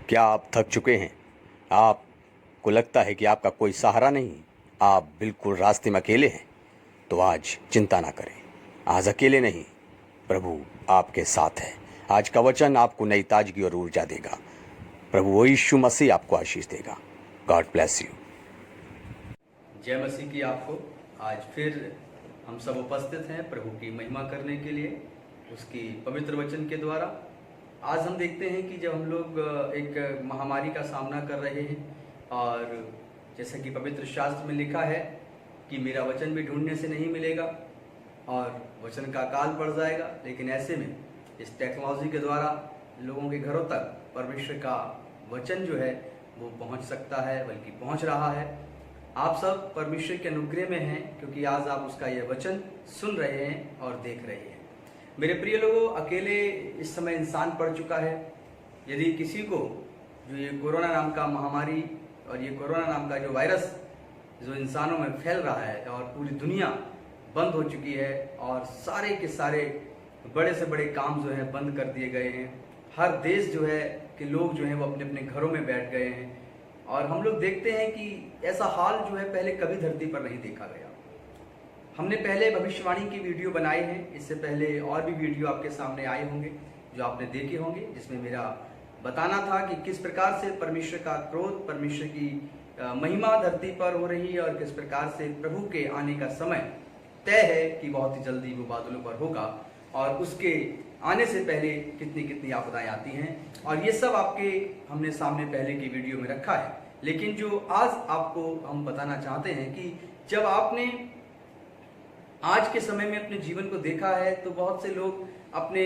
क्या आप थक चुके हैं? आपको लगता है कि आपका कोई सहारा नहीं, आप बिल्कुल रास्ते में अकेले हैं? तो आज चिंता ना करें। आज अकेले नहीं, प्रभु आपके साथ है। आज का वचन आपको नई ताजगी और ऊर्जा देगा। प्रभु वो यीशु मसीह आपको आशीष देगा। God bless you. जय मसीह की आपको। आज फिर हम सब उपस्थित हैं प्रभु की महिमा करने के लिए उसकी पवित्र वचन के द्वारा। आज हम देखते हैं कि जब हम लोग एक महामारी का सामना कर रहे हैं और जैसा कि पवित्र शास्त्र में लिखा है कि मेरा वचन भी ढूंढने से नहीं मिलेगा और वचन का अकाल पड़ जाएगा, लेकिन ऐसे में इस टेक्नोलॉजी के द्वारा लोगों के घरों तक परमेश्वर का वचन जो है वो पहुंच सकता है, बल्कि पहुंच रहा है। आप सब परमेश्वर के अनुग्रह में हैं क्योंकि आज आप उसका यह वचन सुन रहे हैं और देख रहे हैं। मेरे प्रिय लोगों, अकेले इस समय इंसान पड़ चुका है। यदि किसी को जो ये कोरोना नाम का महामारी और ये कोरोना नाम का जो वायरस जो इंसानों में फैल रहा है और पूरी दुनिया बंद हो चुकी है और सारे के सारे बड़े से बड़े काम जो है बंद कर दिए गए हैं। हर देश जो है कि लोग जो हैं वो अपने अपने घरों में बैठ गए हैं और हम लोग देखते हैं कि ऐसा हाल जो है पहले कभी धरती पर नहीं देखा गया। हमने पहले भविष्यवाणी की वीडियो बनाई है, इससे पहले और भी वीडियो आपके सामने आए होंगे जो आपने देखे होंगे, जिसमें मेरा बताना था कि किस प्रकार से परमेश्वर का क्रोध, परमेश्वर की महिमा धरती पर हो रही है और किस प्रकार से प्रभु के आने का समय तय है कि बहुत ही जल्दी वो बादलों पर होगा और उसके आने से पहले कितनी कितनी आपदाएं आती हैं। और ये सब आपके हमने सामने पहले की वीडियो में रखा है। लेकिन जो आज आपको हम बताना चाहते हैं कि जब आपने आज के समय में अपने जीवन को देखा है तो बहुत से लोग अपने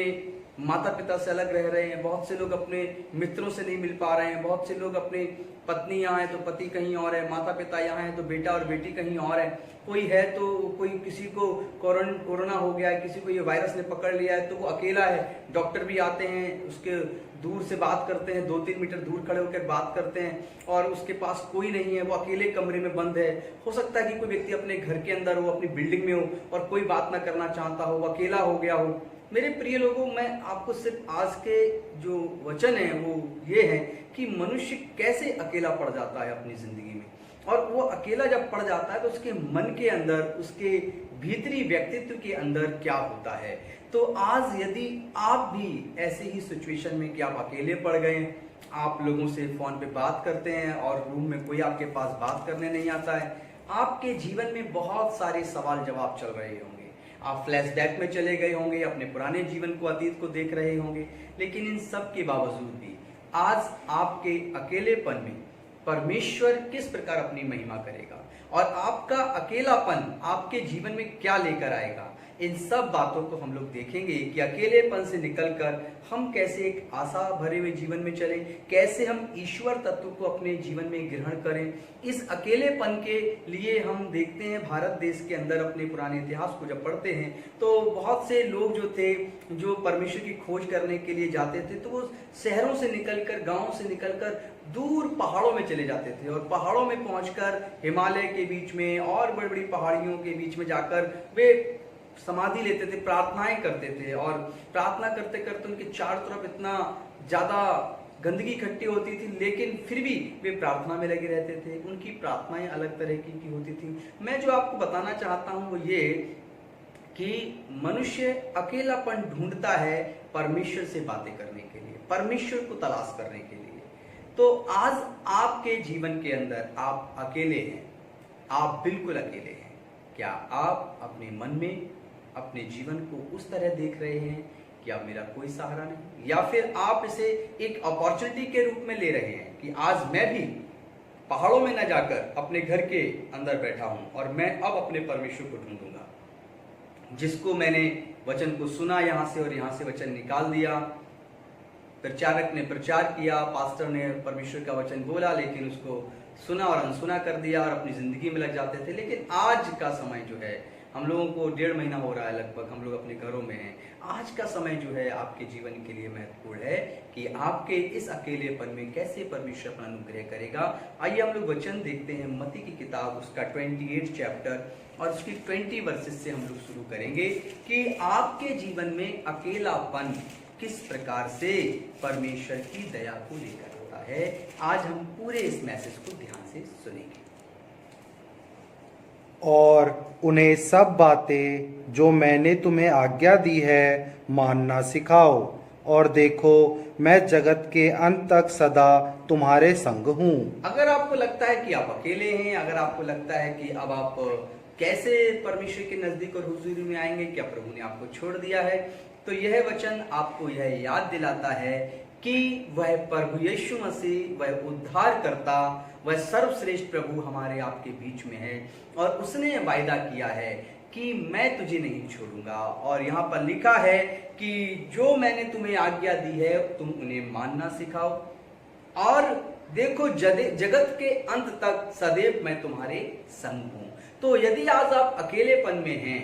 माता पिता से अलग रह रहे हैं, बहुत से लोग अपने मित्रों से नहीं मिल पा रहे हैं, बहुत से लोग अपने पत्नी यहाँ है तो पति कहीं और है, माता पिता यहाँ है तो बेटा और बेटी कहीं और है, कोई है तो कोई किसी को कोरोना हो गया है, किसी को ये वायरस ने पकड़ लिया है तो वो अकेला है। डॉक्टर भी आते हैं, उसके दूर से बात करते हैं, 2-3 मीटर दूर खड़े होकर बात करते हैं और उसके पास कोई नहीं है, वो अकेले कमरे में बंद है। हो सकता है कि कोई व्यक्ति अपने घर के अंदर हो, अपनी बिल्डिंग में हो और कोई बात ना करना चाहता हो, वो अकेला हो गया हो। मेरे प्रिय लोगों, मैं आपको सिर्फ आज के जो वचन है वो ये है कि मनुष्य कैसे अकेला पड़ जाता है अपनी जिंदगी में, और वो अकेला जब पड़ जाता है तो उसके मन के अंदर, उसके भीतरी व्यक्तित्व के अंदर क्या होता है। तो आज यदि आप भी ऐसे ही सिचुएशन में कि आप अकेले पड़ गए, आप लोगों से फोन पे बात करते हैं और रूम में कोई आपके पास बात करने नहीं आता है, आपके जीवन में बहुत सारे सवाल जवाब चल रहे होंगे, आप फ्लैशबैक में चले गए होंगे, अपने पुराने जीवन को, अतीत को देख रहे होंगे। लेकिन इन सब के बावजूद भी आज आपके अकेलेपन में परमेश्वर किस प्रकार अपनी महिमा करेगा और आपका अकेलापन आपके जीवन में क्या लेकर आएगा, इन सब बातों को हम लोग देखेंगे कि अकेलेपन से निकलकर हम कैसे एक आशा भरे हुए जीवन में चलें, कैसे हम ईश्वर तत्व को अपने जीवन में ग्रहण करें। इस अकेलेपन के लिए हम देखते हैं भारत देश के अंदर अपने पुराने इतिहास को जब पढ़ते हैं तो बहुत से लोग जो थे जो परमेश्वर की खोज करने के लिए जाते थे तो वो शहरों से निकलकर, गाँव से निकलकर दूर पहाड़ों में चले जाते थे और पहाड़ों में पहुंचकर हिमालय के बीच में और बड़ी बड़ी पहाड़ियों के बीच में जाकर वे समाधि लेते थे, प्रार्थनाएं करते थे और प्रार्थना करते करते उनके चारों तरफ इतना ज्यादा गंदगी इकट्ठी होती थी, लेकिन फिर भी वे प्रार्थना में लगे रहते थे। उनकी प्रार्थनाएं अलग तरह की होती थी। मैं जो आपको बताना चाहता हूं वो ये कि मनुष्य अकेलापन ढूंढता है परमेश्वर से बातें करने के लिए, परमेश्वर को तलाश करने के लिए। तो आज आपके जीवन के अंदर आप अकेले हैं, आप बिल्कुल अकेले हैं। क्या आप अपने मन में अपने जीवन को उस तरह देख रहे हैं कि अब मेरा कोई सहारा नहीं, या फिर आप इसे एक अपॉर्चुनिटी के रूप में ले रहे हैं कि आज मैं भी पहाड़ों में न जाकर अपने घर के अंदर बैठा हूं और मैं अब अपने परमेश्वर को ढूंढूंगा, जिसको मैंने वचन को सुना यहां से और यहां से वचन निकाल दिया, प्रचारक ने प्रचार किया, पास्टर ने परमेश्वर का वचन बोला, लेकिन उसको सुना और अनसुना कर दिया और अपनी जिंदगी में लग जाते थे। लेकिन आज का समय जो है, हम लोगों को 1.5 महीना हो रहा है लगभग, हम लोग अपने घरों में हैं। आज का समय जो है आपके जीवन के लिए महत्वपूर्ण है कि आपके इस अकेलेपन में कैसे परमेश्वर अपना अनुग्रह करेगा। आइए हम लोग वचन देखते हैं, मत्ती की किताब उसका 28 चैप्टर और उसकी 20 वर्सेस से हम लोग शुरू करेंगे कि आपके जीवन में अकेलापन किस प्रकार से परमेश्वर की दया को लेकर आता है। आज हम पूरे इस मैसेज को ध्यान से सुनेंगे। और उन्हें सब बातें जो मैंने तुम्हें आज्ञा दी है मानना सिखाओ, और देखो मैं जगत के अंत तक सदा तुम्हारे संग हूँ। अगर आपको लगता है कि आप अकेले हैं, अगर आपको लगता है कि अब आप कैसे परमेश्वर के नजदीक और हुजूरी में आएंगे, क्या प्रभु ने आपको छोड़ दिया है, तो यह वचन आपको यह याद दिलाता है कि वह प्रभु यीशु मसीह, वह उद्धारकर्ता, वह सर्वश्रेष्ठ प्रभु हमारे आपके बीच में है और उसने वायदा किया है कि मैं तुझे नहीं छोड़ूंगा। और यहाँ पर लिखा है कि जो मैंने तुम्हें आज्ञा दी है तुम उन्हें मानना सिखाओ, और देखो जगत के अंत तक सदैव मैं तुम्हारे संग हूं। तो यदि आज आप अकेलेपन में हैं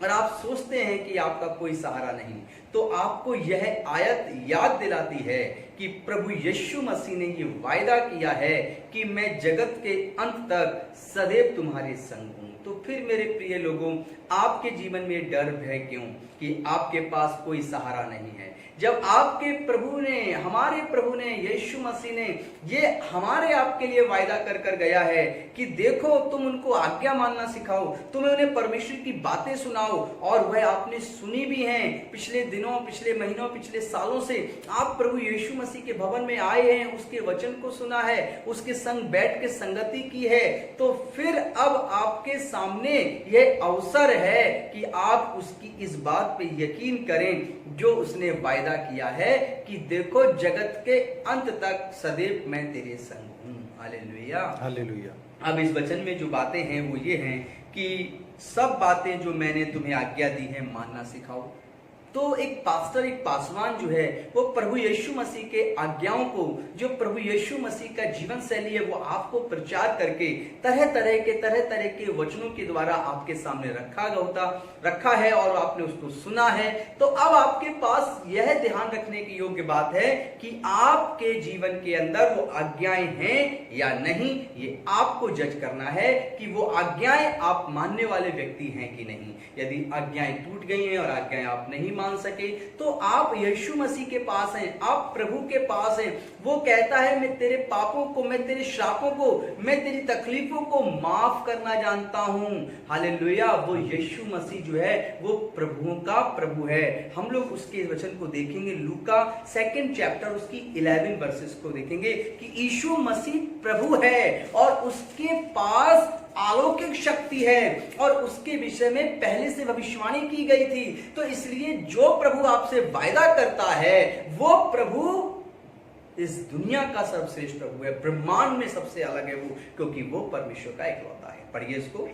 और आप सोचते हैं कि आपका कोई सहारा नहीं, तो आपको यह आयत याद दिलाती है कि प्रभु यीशु मसीह ने ये वायदा किया है कि मैं जगत के अंत तक सदैव तुम्हारे संग हूं। तो फिर मेरे प्रिय लोगों, आपके जीवन में डर भय क्यों कि आपके पास कोई सहारा नहीं है, जब आपके प्रभु ने, हमारे प्रभु ने, यीशु मसीह ने ये हमारे आपके लिए वायदा कर कर गया है कि देखो तुम उनको आज्ञा मानना सिखाओ, तुम्हें उन्हें परमेश्वर की बातें सुनाओ। और वह आपने सुनी भी हैं पिछले दिनों, पिछले महीनों, पिछले सालों से आप प्रभु यीशु मसीह के भवन में आए हैं, उसके वचन को सुना है, उसके संग बैठ के संगति की है। तो फिर अब आपके सामने यह अवसर है कि आप उसकी इस बात पे यकीन करें जो उसने वायदा किया है कि देखो जगत के अंत तक सदैव मैं तेरे संग हूं। Hallelujah, hallelujah. अब इस वचन में जो बातें हैं वो ये हैं कि सब बातें जो मैंने तुम्हें आज्ञा दी है मानना सिखाओ। तो एक पास्टर, एक पासवान जो है वो प्रभु यीशु मसीह के आज्ञाओं को, जो प्रभु यीशु मसीह का जीवन शैली है वो आपको प्रचार करके तरह तरह के वचनों के द्वारा आपके सामने रखा है और आपने उसको सुना है। तो अब आपके पास यह ध्यान रखने की योग्य बात है कि आपके जीवन के अंदर वो आज्ञाएं हैं या नहीं। ये आपको जज करना है कि वो आज्ञाएं आप मानने वाले व्यक्ति हैं कि नहीं। यदि आज्ञाएं टूट गई हैं और आज्ञाएं आप नहीं मान सके तो आप यीशु मसीह के पास हैं, आप प्रभु के पास हैं। वो कहता है मैं तेरे पापों को, मैं तेरे श्रापों को, मैं तेरी तकलीफों को माफ करना जानता हूं। हालेलुया। वो यीशु मसीह जो है वो प्रभुओं का प्रभु है। हम लोग उसके वचन को देखेंगे, लूका 2 चैप्टर उसकी 11 वर्सेस को देखेंगे कि यीशु मसीह प्रभु है और उसके पास अलौकिक शक्ति है और उसके विषय में पहले से भविष्यवाणी की गई थी। तो इसलिए जो प्रभु आपसे वायदा करता है वो प्रभु इस दुनिया का सर्वश्रेष्ठ प्रभु है, ब्रह्मांड में सबसे अलग है वो, क्योंकि वो परमेश्वर का इकलौता है। पढ़िए इसको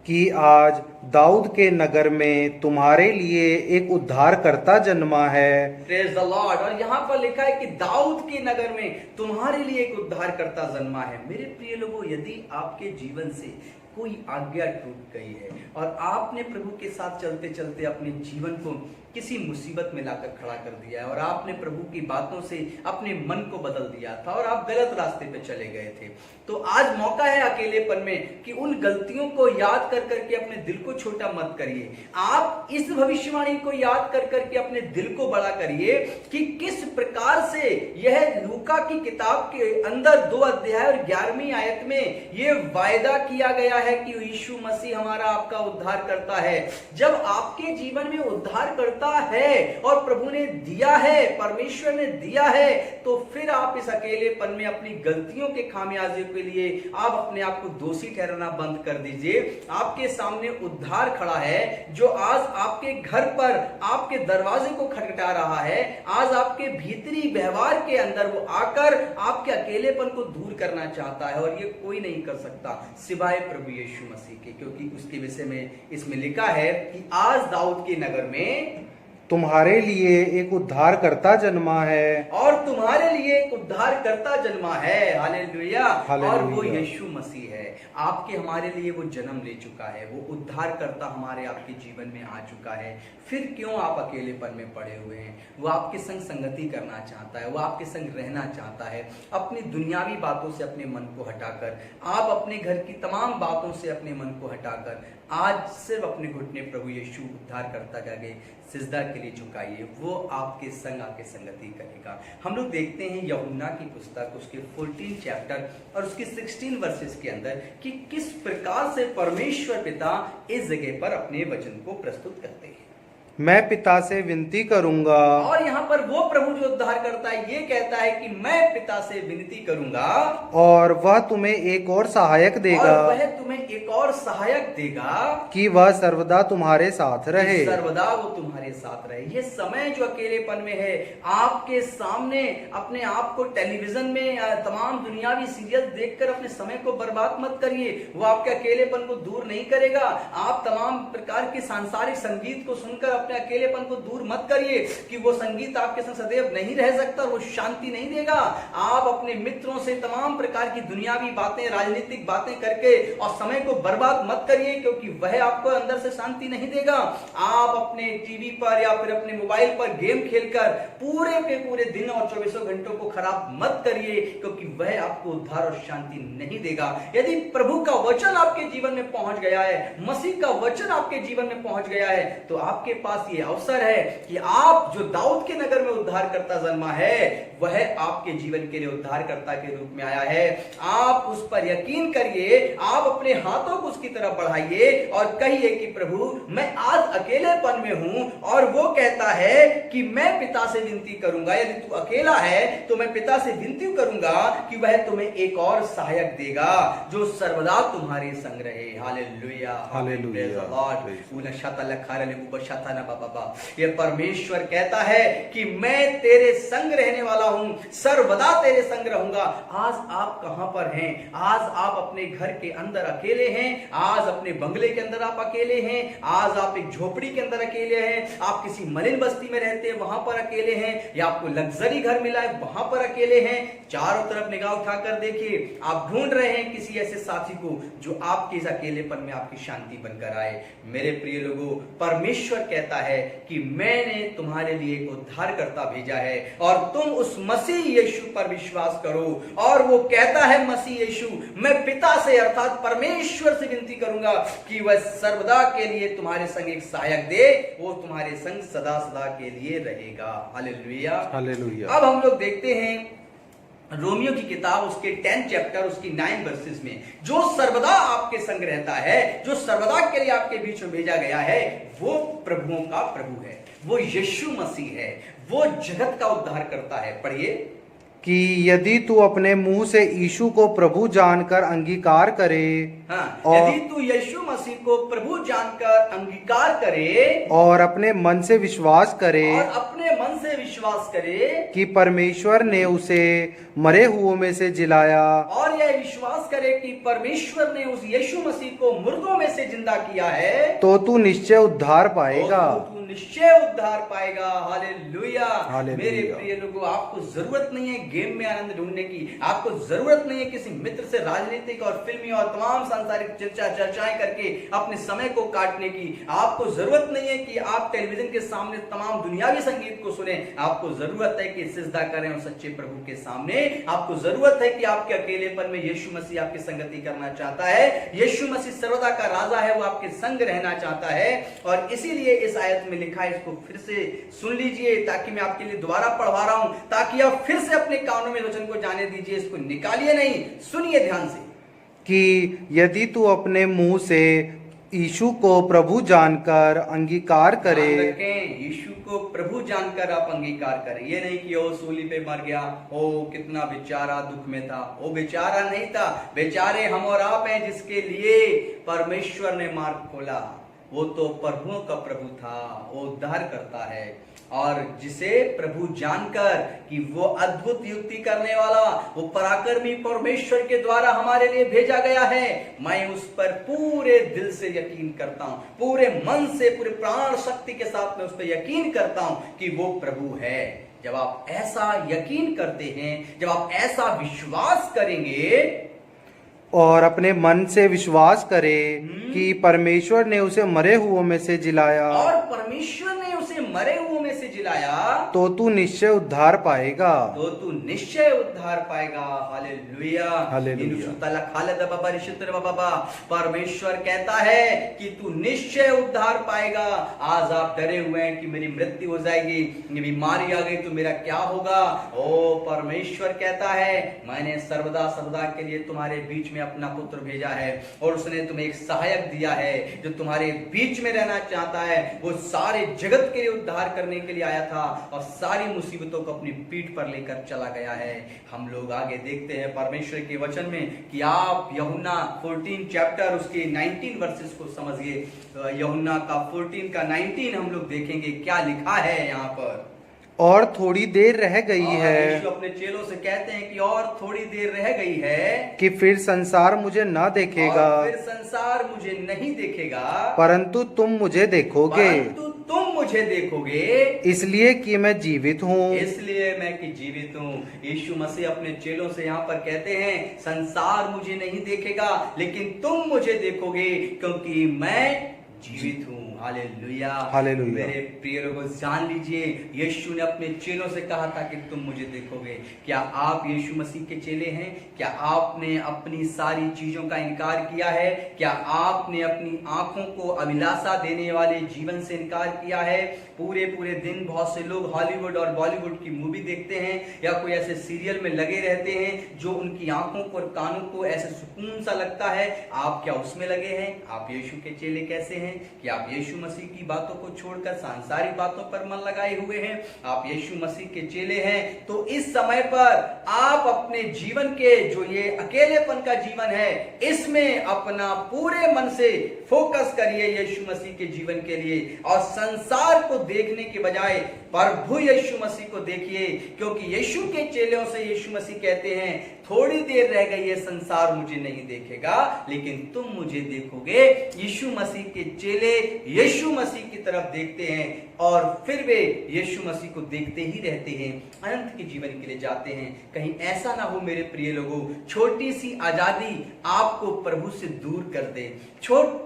कि आज दाऊद के नगर में तुम्हारे लिए एक उद्धारकर्ता जन्मा है। Praise the Lord. और यहाँ पर लिखा है कि दाऊद के नगर में तुम्हारे लिए एक उद्धारकर्ता जन्मा है। मेरे प्रिय लोगों, यदि आपके जीवन से कोई आज्ञा टूट गई है और आपने प्रभु के साथ चलते चलते अपने जीवन को किसी मुसीबत में लाकर खड़ा कर दिया है और आपने प्रभु की बातों से अपने मन को बदल दिया था और आप गलत रास्ते पे चले गए थे, तो आज मौका है अकेलेपन में कि उन गलतियों को याद कर करके अपने दिल को छोटा मत करिए। आप इस भविष्यवाणी को याद कर करके अपने दिल को बड़ा करिए कि किस प्रकार से यह लूका की किताब के अंदर 2 अध्याय और 11वीं आयत में यह वायदा किया गया है कि यीशु मसीह हमारा आपका उद्धार करता है। जब आपके जीवन में उद्धार करता है और प्रभु ने दिया है, परमेश्वर ने दिया है, तो फिर आप इस अकेलेपन में अपनी गलतियों के खामियाजे के लिए आप अपने आप को दोषी ठहराना बंद कर दीजिए। आपके सामने उद्धार खड़ा है जो आज आपके घर पर आपके दरवाजे को खटखटा रहा है। आज आपके भीतरी व्यवहार के अंदर वो आकर आपके अकेलेपन को दूर करना चाहता है और ये कोई नहीं कर सकता सिवाय प्रभु यीशु मसीह के, क्योंकि उसके विषय में इसमें लिखा है कि आज दाऊद के नगर में तुम्हारे लिए एक उद्धारकर्ता जन्मा है। और तुम्हारे लिए एक उद्धारकर्ता जन्मा है। हालेलुया। और वो हालेलुया। यीशु मसीह है। आपके हमारे लिए वो जन्म ले चुका है, वो उद्धारकर्ता हमारे आपके जीवन में आ चुका है। फिर क्यों आप अकेलेपन में पड़े हुए हैं? वो आपके संग संगति करना चाहता है, वो आपके संग रहना चाहता है। अपनी दुनियावी बातों से अपने मन को हटाकर, आप अपने घर की तमाम बातों से अपने मन को हटाकर आज सिर्फ अपने घुटने प्रभु यीशु उद्धारकर्ता के आगे सिजदा के लिए झुकाइए, वो आपके संग आके संगति करेगा। हम लोग देखते हैं यूहन्ना की पुस्तक उसके 14 चैप्टर और उसके 16 वर्सेस के अंदर कि किस प्रकार से परमेश्वर पिता इस जगह पर अपने वचन को प्रस्तुत करते हैं। मैं पिता से विनती करूंगा और यहाँ पर वो प्रभु जो उद्धार करता है ये कहता है कि मैं पिता से विनती करूंगा और वह तुम्हें एक और सहायक देगा, और वह तुम्हें एक और सहायक देगा कि वह सर्वदा तुम्हारे साथ रहे। सर्वदा वो तुम्हारे साथ रहे। ये समय जो अकेलेपन में है, आपके सामने अपने आप को टेलीविजन में तमाम दुनियावी सीरियल देखकर अपने समय को बर्बाद मत करिए, वो आपके अकेलेपन को दूर नहीं करेगा। आप तमाम प्रकार के सांसारिक संगीत को सुनकर अपने अकेलेपन को दूर मत करिए कि वो संगीत आपके संग सदैव नहीं रह सकता, वो शांति नहीं देगा। आप अपने मित्रों से तमाम प्रकार की दुनियावी बातें, राजनीतिक बातें करके और समय को बर्बाद मत करिए, क्योंकि वह आपको अंदर से शांति नहीं देगा। आप अपने टीवी पर या फिर अपने मोबाइल पर गेम खेलकर पूरे के पूरे दिन और 24 घंटों को खराब मत करिए, क्योंकि वह आपको उद्धार और शांति नहीं देगा। यदि प्रभु का वचन आपके जीवन में पहुंच गया है, मसीह का वचन आपके जीवन में पहुंच गया है, तो आपके पास ये अवसर है कि आप जो दाऊद के नगर में उद्धारकर्ता जन्मा है, वह आपके जीवन के लिए उद्धारकर्ता के रूप में आया है। आप उस पर यकीन करिए, आप अपने हाथों को उसकी तरफ बढ़ाइए और कहिए कि प्रभु मैं आज अकेलेपन में हूं, और वो कहता है कि मैं पिता से विनती करूंगा। यदि तू अकेला है तो मैं पिता से विनती करूंगा कि वह तुम्हें एक और सहायक देगा जो सर्वदा तुम्हारे संग रहे। Hallelujah, hallelujah. ये परमेश्वर कहता है कि मैं तेरे संग रहने वाला हूं, सर्वदा तेरे संग रहूंगा। आज आप कहां पर हैं? आज आप अपने घर के अंदर अकेले हैं, आज अपने बंगले के अंदर आप अकेले हैं, आज आप एक झोपड़ी के अंदर अकेले हैं, आप किसी मलिन बस्ती में रहते हैं वहां पर अकेले हैं, या आपको लग्जरी घर मिला है वहां पर अकेले हैं। चारों तरफ निगाह उठाकर देखिए, आप ढूंढ रहे हैं किसी ऐसे साथी को जो आपके इस अकेलेपन में आपकी शांति बनकर आए। मेरे प्रिय लोगों, परमेश्वर कहता है कि मैंने तुम्हारे लिए एक उद्धारकर्ता भेजा है और तुम उस मसीह यीशु पर विश्वास करो। और वो कहता है मसीह यीशु, मैं पिता से अर्थात परमेश्वर से विनती करूंगा कि वह सर्वदा के लिए तुम्हारे संग एक सहायक दे, वो तुम्हारे संग सदा सदा के लिए रहेगा। Hallelujah, hallelujah. अब हम लोग देखते हैं रोमियो की किताब उसके 10 चैप्टर उसकी 9 वर्सेस में, जो सर्वदा आपके संग रहता है, जो सर्वदा के लिए आपके बीच में भेजा गया है, वो प्रभुओं का प्रभु है, वो यीशु मसीह है, वो जगत का उद्धार करता है। पढ़िए कि यदि तू अपने मुंह से यीशु को प्रभु जानकर अंगीकार करे, यदि तू यीशु मसीह को प्रभु जानकर अंगीकार करे और अपने मन से विश्वास करे, और अपने मन से विश्वास करे कि परमेश्वर ने उसे मरे हुओं में से जिलाया, और यह विश्वास करे कि परमेश्वर ने उस यीशु मसीह को मुर्दों में से जिंदा किया है, तो तू निश्चय उद्धार पाएगा। तू निश्चय उद्धार पाएगा। हालेलुया। हालेलुया। मेरे प्रिय लोगों, आपको जरूरत नहीं है गेम में आनंद ढूंढने की, आपको जरूरत नहीं है किसी मित्र से राजनीतिक और फिल्मी और तमाम सांसारिक चर्चाएं करके अपने समय को काटने की। आपको जरूरत नहीं है कि आप टेलीविजन के सामने तमाम दुनियावी संगीत को सुने। आपको जरूरत है कि सिजदा करें और सच्चे प्रभु के सामने। आपको जरूरत है कि आपके अकेलेपन में यीशु मसीह आपकी संगति करना चाहता है। यीशु मसीह सर्वदा का राजा है, वो आपके संग रहना चाहता है। और इसीलिए इस आयत में लिखा है, इसको फिर से सुन लीजिए ताकि मैं आपके लिए दोबारा पढ़वा रहा हूं, ताकि आप फिर से अपने कानों में वचन को जाने दीजिए। इसको निकालिए नहीं, सुनिए ध्यान से। कि यदि तू अपने मुंह से यीशु को प्रभु जानकर अंगीकार करे, यीशु को प्रभु जानकर आप अंगीकार करें। ये नहीं कि ओ सूली पे मर गया, ओ कितना बेचारा दुख में था। ओ बेचारा नहीं था, बेचारे हम और आप हैं जिसके लिए परमेश्वर ने मार्ग खोला। वो तो प्रभुओं का प्रभु था, वो उद्धार करता है। और जिसे प्रभु जानकर कि वो अद्भुत युक्ति करने वाला, वो पराक्रमी परमेश्वर के द्वारा हमारे लिए भेजा गया है, मैं उस पर पूरे दिल से यकीन करता हूं, पूरे मन से, पूरे प्राण शक्ति के साथ मैं उस पर यकीन करता हूं कि वो प्रभु है। जब आप ऐसा यकीन करते हैं, जब आप ऐसा विश्वास करेंगे और अपने मन से विश्वास करे कि परमेश्वर ने उसे मरे हुओं में से जिलाया, और परमेश्वर ने उसे मरे हुओं में से जिलाया तो तू निश्चय उद्धार पाएगा। तो तू निश्चय उद्धार पाएगा। हालेलुया। हालेलुया। परमेश्वर कहता है कि तू निश्चय उद्धार पाएगा। आज आप डरे हुए हैं कि मेरी मृत्यु हो जाएगी, ये बीमारी आ गई तो मेरा क्या होगा। ओ परमेश्वर कहता है मैंने सर्वदा सर्वदा के लिए तुम्हारे बीच में अपना पुत्र भेजा है और उसने तुम्हें एक सहायक दिया है जो तुम्हारे बीच में रहना चाहता है। वो सारे जगत के लिए उद्धार करने के लिए आया था और सारी मुसीबतों को अपनी पीठ पर लेकर चला गया है। हम लोग आगे देखते हैं परमेश्वर के वचन में कि आप यूहन्ना 14 चैप्टर उसके 19 वर्सेस को समझिए। यूहन्ना का 14 का 19 हम लोग देखेंगे क्या लिखा है यहाँ पर। और थोड़ी देर रह गई है, यीशु अपने चेलों से कहते हैं कि और थोड़ी देर रह गई है कि फिर संसार मुझे न देखेगा, और फिर संसार मुझे नहीं देखेगा, परंतु तुम मुझे देखोगे, परंतु तुम मुझे देखोगे, इसलिए कि मैं जीवित हूँ। इसलिए मैं कि जीवित हूँ। यीशु मसीह अपने चेलों से यहाँ पर कहते हैं संसार मुझे नहीं देखेगा लेकिन तुम मुझे देखोगे क्योंकि मैं जीवित हूँ। हालेलुया। हालेलुया। मेरे प्रिय लोगों जान लीजिए यीशु ने अपने चेलों से कहा था कि तुम मुझे देखोगे। क्या आप यीशु मसीह के चेले हैं? क्या आपने अपनी सारी चीजों का इनकार किया है? क्या आपने अपनी आंखों को अभिलाषा देने वाले जीवन से इनकार किया है? पूरे पूरे दिन बहुत से लोग हॉलीवुड और बॉलीवुड की मूवी देखते हैं या कोई ऐसे सीरियल में लगे रहते हैं जो उनकी आंखों को और कानों को ऐसे सुकून सा लगता है। आप क्या उसमें लगे हैं? आप यीशु के चेले कैसे हैं कि आप यीशु मसीह की बातों को छोड़कर सांसारिक बातों पर मन लगाए हुए हैं? आप यीशु मसीह के चेले हैं तो इस समय पर आप अपने जीवन के जो ये अकेलेपन का जीवन है इसमें अपना पूरे मन से फोकस करिए यीशु मसीह के जीवन के लिए और संसार को देखने के बजाय प्रभु यीशु मसीह को देखिए क्योंकि यीशु के चेलों से यीशु मसीह कहते हैं थोड़ी देर रह गई है संसार मुझे नहीं देखेगा लेकिन तुम मुझे देखोगे। यीशु मसीह के चेले यीशु मसीह की तरफ देखते हैं और फिर वे यीशु मसीह को देखते ही रहते हैं, अनंत के जीवन के लिए जाते हैं। कहीं ऐसा ना हो मेरे प्रिय लोगों छोटी सी आजादी आपको प्रभु से दूर कर दे।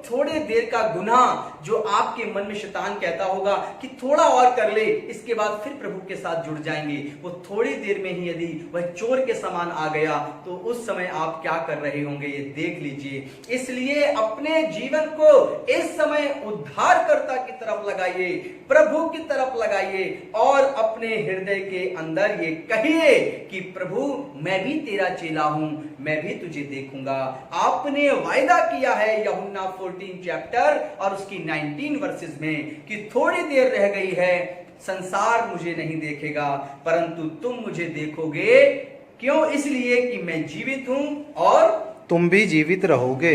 थोड़े देर का गुनाह जो आपके मन में शैतान कहता होगा कि थोड़ा और कर ले इसके बाद फिर प्रभु के साथ जुड़ जाएंगे, वो थोड़ी देर में ही यदि वह चोर के समान आ गया तो उस समय आप क्या कर रहे होंगे ये देख लीजिए। इसलिए अपने जीवन को इस समय उद्धारकर्ता की तरफ लगाइए, प्रभु की तरफ लगाइए और अपने हृदय के अंदर ये कहिए कि प्रभु मैं भी तेरा चेला हूं, मैं भी तुझे देखूंगा। आपने वायदा किया है यूहन्ना 14 चैप्टर और उसकी 19 वर्सेस में कि थोड़ी देर रह गई है संसार मुझे नहीं देखेगा परंतु तुम मुझे देखोगे। क्यों? इसलिए कि मैं जीवित हूं और तुम भी जीवित रहोगे।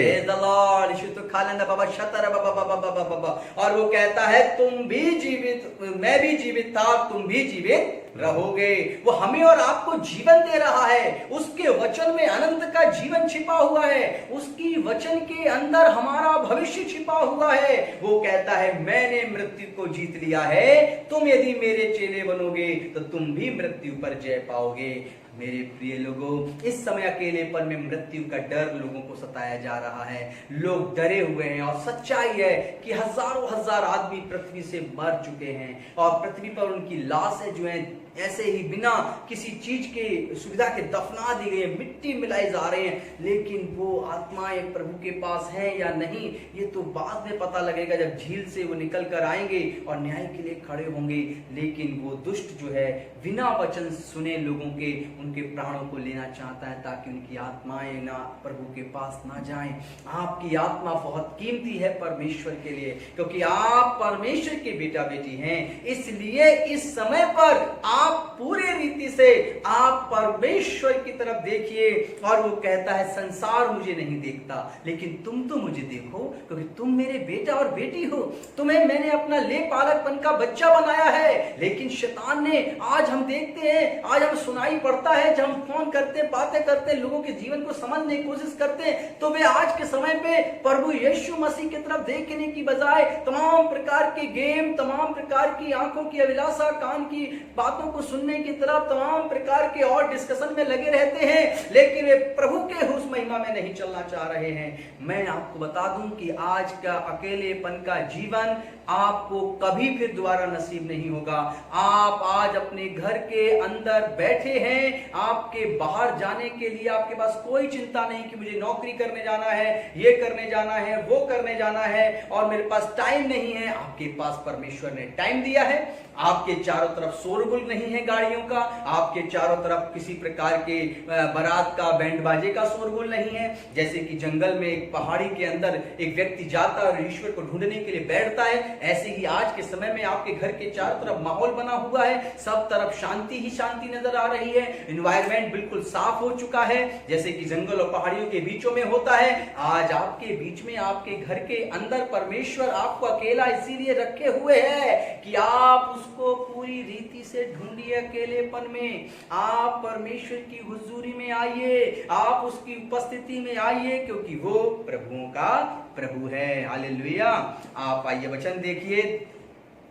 और वो कहता है तुम भी जीवित, मैं भी जीवित था तुम भी जीवित रहोगे। वो हमें और आपको जीवन दे रहा है, उसके वचन में अनंत का जीवन छिपा हुआ है, उसकी वचन के अंदर हमारा भविष्य छिपा हुआ है। वो कहता है मैंने मृत्यु को जीत लिया है, तुम यदि मेरे चेले बनोगे तो तुम भी मृत्यु पर जय पाओगे। मेरे प्रिय लोगों इस समय अकेलेपन में मृत्यु का डर लोगों को सताया जा रहा है, लोग डरे हुए हैं और सच्चाई है कि हजारों हजार आदमी पृथ्वी से मर चुके हैं और पृथ्वी पर उनकी लाशें जो हैं ऐसे ही बिना किसी चीज के सुविधा के दफना दी गई है, मिट्टी मिलाई जा रहे हैं। लेकिन वो आत्माएं प्रभु के पास हैं या नहीं ये तो बाद में पता लगेगा जब झील से वो निकल कर आएंगे और न्याय के लिए खड़े होंगे। लेकिन वो दुष्ट जो है बिना वचन सुने लोगों के उनके प्राणों को लेना चाहता है ताकि उनकी आत्माएं ना प्रभु के पास ना जाएं। आपकी आत्मा बहुत कीमती है परमेश्वर के लिए क्योंकि आप परमेश्वर के बेटा बेटी हैं। इसलिए इस समय पर आप पूरे रीति से आप परमेश्वर की तरफ देखिए और वो कहता है संसार मुझे नहीं देखता लेकिन तुम तो मुझे देखो क्योंकि तुम मेरे बेटा और बेटी हो, तुम्हें मैंने अपना ले पालकपन का बच्चा बनाया है। लेकिन शैतान ने आज हम देखते हैं, आज हम सुनाई पड़ता है जब हम फोन करते बातें करते लोगों के जीवन को समझने की कोशिश करते हैं तो वे आज के समय पे प्रभु यीशु मसीह की तरफ देखने की बजाय तमाम प्रकार के गेम, तमाम प्रकार की आंखों की अभिलाषा, कान की बातों को सुनने की तरफ तमाम प्रकार के और डिस्कशन में लगे रहते हैं, लेकिन वे प्रभु के उस महिमा में नहीं चलना चाह रहे हैं। मैं आपको बता दूं कि आज का अकेलेपन का जीवन आपको कभी फिर दोबारा नसीब नहीं होगा। आप आज अपने घर के अंदर बैठे हैं, आपके बाहर जाने के लिए आपके पास कोई चिंता नहीं कि मुझे नौकरी करने जाना है, ये करने जाना है, वो करने जाना है और मेरे पास टाइम नहीं है। आपके पास परमेश्वर ने टाइम दिया है। आपके चारों तरफ शोरगुल नहीं है गाड़ियों का, आपके चारों तरफ किसी प्रकार के बारात का बैंड बाजे का शोरगुल नहीं है। जैसे कि जंगल में एक पहाड़ी के अंदर एक व्यक्ति जाता है और ईश्वर को ढूंढने के लिए बैठता है, ऐसे ही आज के समय में आपके घर के चारों तरफ माहौल बना हुआ है, सब तरफ शांति ही शांति नजर आ रही है। एनवायरमेंट बिल्कुल साफ हो चुका है, जैसे कि जंगल और पहाड़ियों के बीचों में होता है। आज आपके बीच में, आपके घर के अंदर परमेश्वर आपको अकेला इसीलिए रखे हुए है कि आप उसको पूरी रीति से ढूंढिए। अकेलेपन में आप परमेश्वर की हुजूरी में आइए, आप उसकी उपस्थिति में आइए, क्योंकि वो प्रभुओं का प्रभु है। हालेलुया। आप आइए वचन देखिए,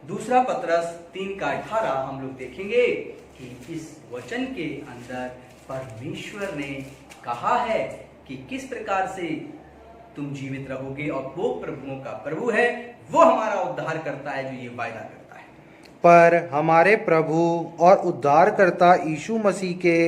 दूसरा पतरस 3:18 हम लोग देखेंगे कि इस वचन के अंदर परमेश्वर ने कहा है कि किस प्रकार से तुम जीवित रहोगे, और वो प्रभुओं का प्रभु है, वो हमारा उद्धार करता है जो ये वायदा करता है। पर हमारे प्रभु और उद्धारकर्ता यीशु मसीह के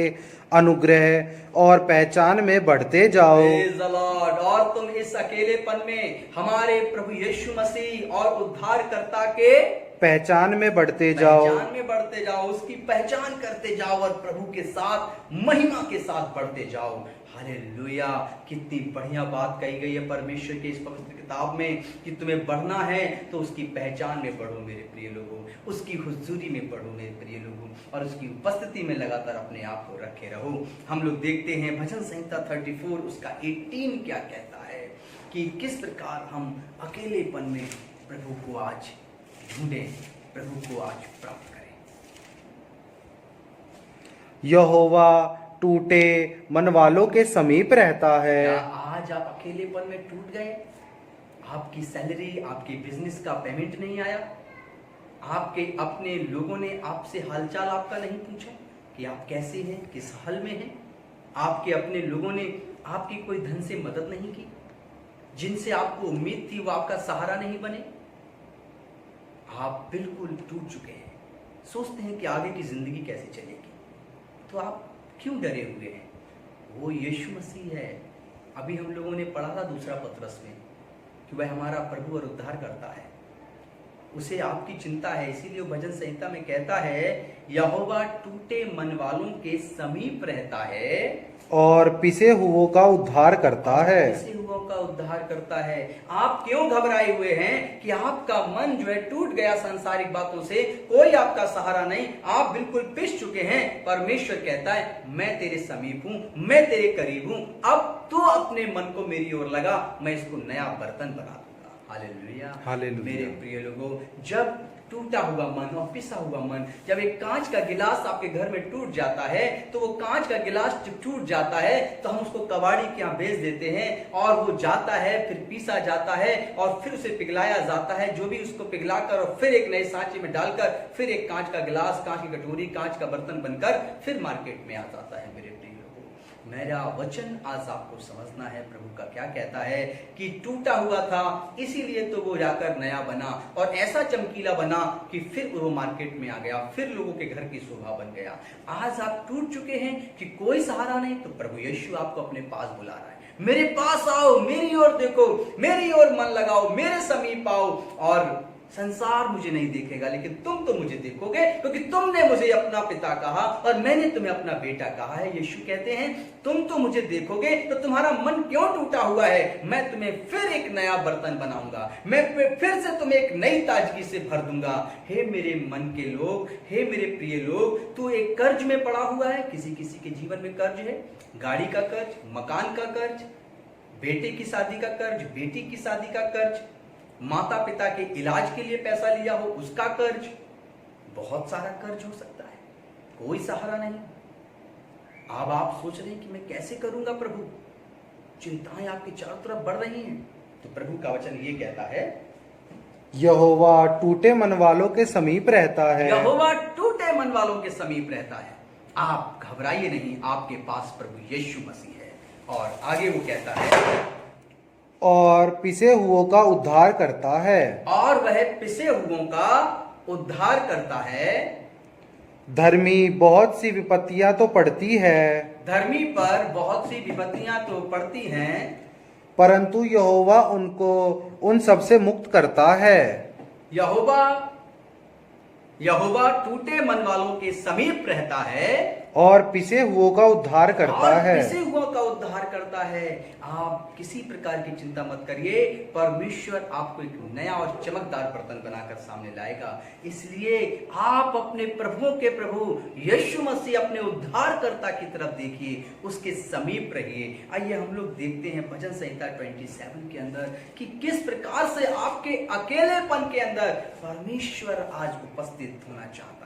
अनुग्रह और पहचान में बढ़ते जाओ। Praise the Lord। और तुम इस अकेलेपन में हमारे प्रभु यीशु मसीह और उद्धारकर्ता के पहचान में बढ़ते जाओ, पहचान में बढ़ते जाओ, उसकी पहचान करते जाओ और प्रभु के साथ महिमा के साथ बढ़ते जाओ। हालेलुया। कितनी बढ़िया बात कही गई है परमेश्वर के इस पवित्र किताब में कि तुम्हें बढ़ना है तो उसकी पहचान में बढ़ो मेरे प्रिय लोगों, उसकी हुजूरी में बढ़ो मेरे प्रिय लोगों, और उसकी उपस्थिति में लगातार अपने आप को रखे रहो। हम लोग देखते हैं भजन संहिता 34 उसका 18 क्या कहता है कि किस प्रकार हम अकेलेपन में प्रभु को आज ढूंढें, प्रभु को आज प्राप्त करें। यहोवा टूटे मन वालों के समीप रहता है। क्या आज आप अकेलेपन में टूट गए? आपकी सैलरी, आपके बिजनेस का पेमेंट नहीं आया, आपके अपने लोगों ने आपसे हालचाल आपका नहीं पूछा कि आप कैसे हैं, किस हाल में हैं, आपके अपने लोगों ने आपकी कोई धन से मदद नहीं की, जिनसे आपको उम्मीद थी वो आपका सहारा नहीं बने, आप बिल्कुल टूट चुके हैं, सोचते हैं कि आगे की जिंदगी कैसे चलेगी, तो आप क्यों डरे हुए हैं? वो यीशु मसीह है। अभी हम लोगों ने पढ़ा था दूसरा पतरस में कि वह हमारा प्रभु और उद्धार करता है, उसे आपकी चिंता है, इसीलिए वो भजन संहिता में कहता है यहोवा टूटे मन वालों के समीप रहता है और पिसे हुओं का उद्धार करता है। पिसे हुओं का उद्धार करता है। आप क्यों घबराए हुए हैं कि आपका मन जो है टूट गया सांसारिक बातों से, कोई आपका सहारा नहीं, आप बिल्कुल पिस चुके हैं। परमेश्वर कहता है मैं तेरे समीप हूं, मैं तेरे करीब हूं, अब तू अपने मन को मेरी ओर लगा, मैं इसको नया बर्तन बना दूंगा। हालेलुया। हालेलुया। मेरे प्रिय लोगों, जब टूटा हुआ मन और पिसा हुआ मन, जब एक कांच का गिलास आपके घर में टूट जाता है, तो वो कांच का गिलास जब टूट जाता है तो हम उसको कबाड़ी के यहाँ बेच देते हैं और वो जाता है, फिर पीसा जाता है और फिर उसे पिघलाया जाता है, जो भी उसको पिघलाकर और फिर एक नए सांचे में डालकर फिर एक कांच का गिलास, कांच की कटोरी, कांच का बर्तन बनकर फिर मार्केट में आ जाता है। मेरे प्रिय लोगों, मेरा वचन आज आपको समझना है प्रभु का क्या कहता है कि टूटा हुआ था इसीलिए तो वो जाकर नया बना और ऐसा चमकीला बना कि फिर वो मार्केट में आ गया, फिर लोगों के घर की शोभा बन गया। आज आप टूट चुके हैं कि कोई सहारा नहीं, तो प्रभु यीशु आपको अपने पास बुला रहा है, मेरे पास आओ, मेरी ओर देखो, मेरी ओर मन लगाओ, मेरे समीप आओ, और संसार मुझे नहीं देखेगा लेकिन तुम तो मुझे देखोगे, क्योंकि तुमने मुझे अपना पिता कहा और मैंने तुम्हें अपना बेटा कहा है। यीशु कहते हैं तुम तो मुझे देखोगे, तो तुम्हारा मन क्यों टूटा हुआ है? मैं तुम्हें फिर एक नया बर्तन बनाऊंगा, मैं फिर से तुम्हें एक नई ताजगी से भर दूंगा। हे मेरे मन के लोग, हे मेरे प्रिय लोग, तू एक कर्ज में पड़ा हुआ है, किसी किसी के जीवन में कर्ज है, गाड़ी का कर्ज, मकान का कर्ज, बेटे की शादी का कर्ज, बेटी की शादी का कर्ज, माता पिता के इलाज के लिए पैसा लिया हो उसका कर्ज, बहुत सारा कर्ज हो सकता है, कोई सहारा नहीं। अब आप सोच रहे हैं कि मैं कैसे करूंगा प्रभु, चिंताएं आपकी चारों तरफ बढ़ रही हैं, तो प्रभु का वचन ये कहता है यहोवा टूटे मन वालों के समीप रहता है। यहोवा टूटे मन वालों के समीप रहता है। आप घबराइए नहीं, आपके पास प्रभु यीशु मसीह है। और आगे वो कहता है, और पिसे हुओं का उद्धार करता है। और वह पिसे हुओं का उद्धार करता है। धर्मी बहुत सी विपत्तियां तो पड़ती है, धर्मी पर बहुत सी विपत्तियां तो पड़ती हैं, परंतु यहोवा उनको उन सब से मुक्त करता है। यहोवा टूटे मन वालों के समीप रहता है और पिसे हुओं का उद्धार करता और है। पिसे हुओं का उद्धार करता है। आप किसी प्रकार की चिंता मत करिए, परमेश्वर आपको एक नया और चमकदार बर्तन बनाकर सामने लाएगा। इसलिए आप अपने प्रभुओं के प्रभु यीशु मसीह अपने उद्धारकर्ता की तरफ देखिए, उसके समीप रहिए। आइए हम लोग देखते हैं भजन संहिता 27 के अंदर कि किस प्रकार से आपके अकेलेपन के अंदर परमेश्वर आज उपस्थित होना चाहता है।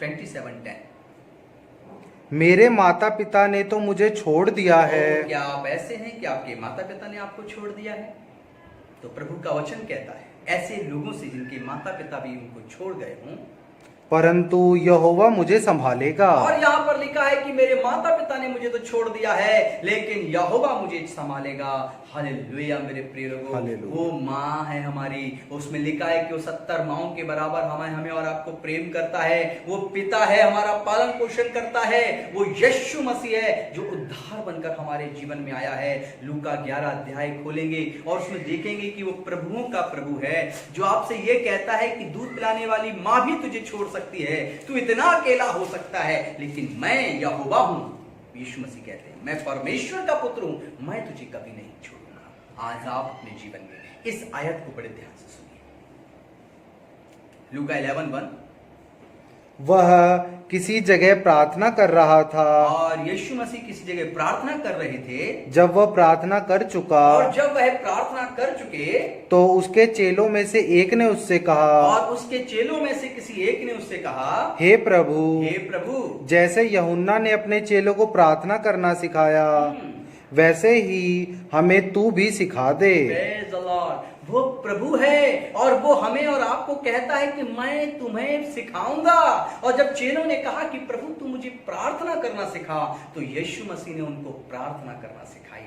27:10। मेरे माता पिता ने तो मुझे छोड़ दिया है। क्या आप ऐसे हैं कि आपके माता पिता ने आपको छोड़ दिया है? तो प्रभु का वचन कहता है ऐसे लोगों से जिनके माता पिता भी उनको छोड़ गए हों, परंतु यहोवा मुझे संभालेगा। और यहाँ पर लिखा है कि मेरे माता पिता ने मुझे तो छोड़ दिया है, लेकिन यहोवा मुझे संभालेगा। हालेलुया मेरे प्रिय लोगों, वो माँ है हमारी, उसमें लिखा है कि वो 70 माँओं के बराबर हमें और आपको प्रेम करता है। वो पिता है, हमारा पालन पोषण करता है। वो यीशु मसीह है जो उद्धार बनकर हमारे जीवन में आया है। लूका 11 अध्याय खोलेंगे और उसमें देखेंगे कि वो प्रभुओं का प्रभु है, जो आपसे ये कहता है कि दूध पिलाने वाली माँ भी तुझे छोड़ सकती है, तू इतना अकेला हो सकता है, लेकिन मैं यहोवा हूं। यीशु मसीह कहते हैं मैं परमेश्वर का पुत्र हूं, मैं तुझे कभी नहीं छोड़ूंगा। आज आप अपने जीवन में इस आयत को बड़े ध्यान से सुनिए। लूका 11:1। वह किसी जगह प्रार्थना कर रहा था, और यीशु मसीह किसी जगह प्रार्थना कर रहे थे। जब वह प्रार्थना कर चुका, और जब वह प्रार्थना कर चुके, तो उसके चेलों में से एक ने उससे कहा, और उसके चेलों में से किसी एक ने उससे कहा, हे प्रभु, जैसे यूहन्ना ने अपने चेलों को प्रार्थना करना सिखाया, वैसे ही हमें तू भी सिखा दे। Praise the Lord। वो प्रभु है और वो हमें और आपको कहता है कि मैं तुम्हें सिखाऊंगा। और जब चेलों ने कहा कि प्रभु तू मुझे प्रार्थना करना सिखा, तो यीशु मसीह ने उनको प्रार्थना करना सिखाई।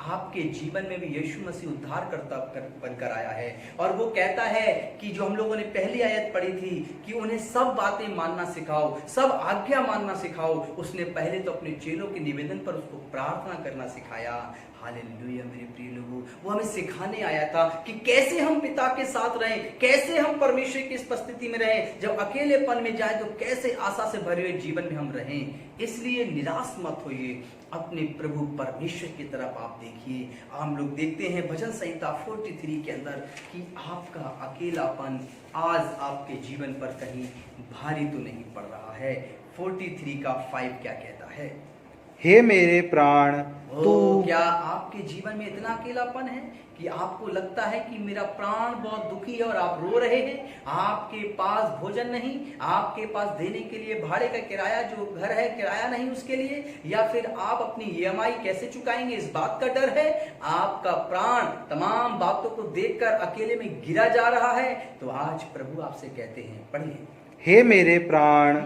आपके जीवन में भी यीशु मसीह उद्धारकर्ता बनकर आया है। और वो कहता है कि जो हम लोगों ने पहली आयत पढ़ी थी कि उन्हें सब बातें मानना सिखाओ, सब आज्ञा मानना सिखाओ। उसने पहले तो अपने चेलों के निवेदन पर उसको प्रार्थना करना सिखाया। हालेलुया मेरे प्रिय लोगों, वो हमें सिखाने आया था कि कैसे हम पिता के साथ रहें, कैसे हम परमेश्वर की उपस्थिति में रहें। जब अकेलेपन में जाए तो कैसे आशा से भरे हुए जीवन में हम रहें। इसलिए निराश मत होइए, अपने प्रभु परमेश्वर की तरफ आप देखिए। हम लोग देखते हैं भजन संहिता 43 के अंदर कि आपका अकेलापन आज आपके जीवन पर कहीं भारी तो नहीं पड़ रहा है। 43 का 5 क्या कहता है? हे मेरे प्राण, तू क्या आपके जीवन में इतना अकेलापन है कि आपको लगता है कि मेरा प्राण बहुत दुखी है और आप रो रहे हैं? आपके पास भोजन नहीं, आपके पास देने के लिए भाड़े का किराया, जो घर है किराया नहीं उसके लिए, या फिर आप अपनी EMI कैसे चुकाएंगे इस बात का डर है। आपका प्राण तमाम बातों को देखकर अकेले में गिरा जा रहा है। तो आज प्रभु आपसे कहते हैं, पढ़िए, हे मेरे प्राण,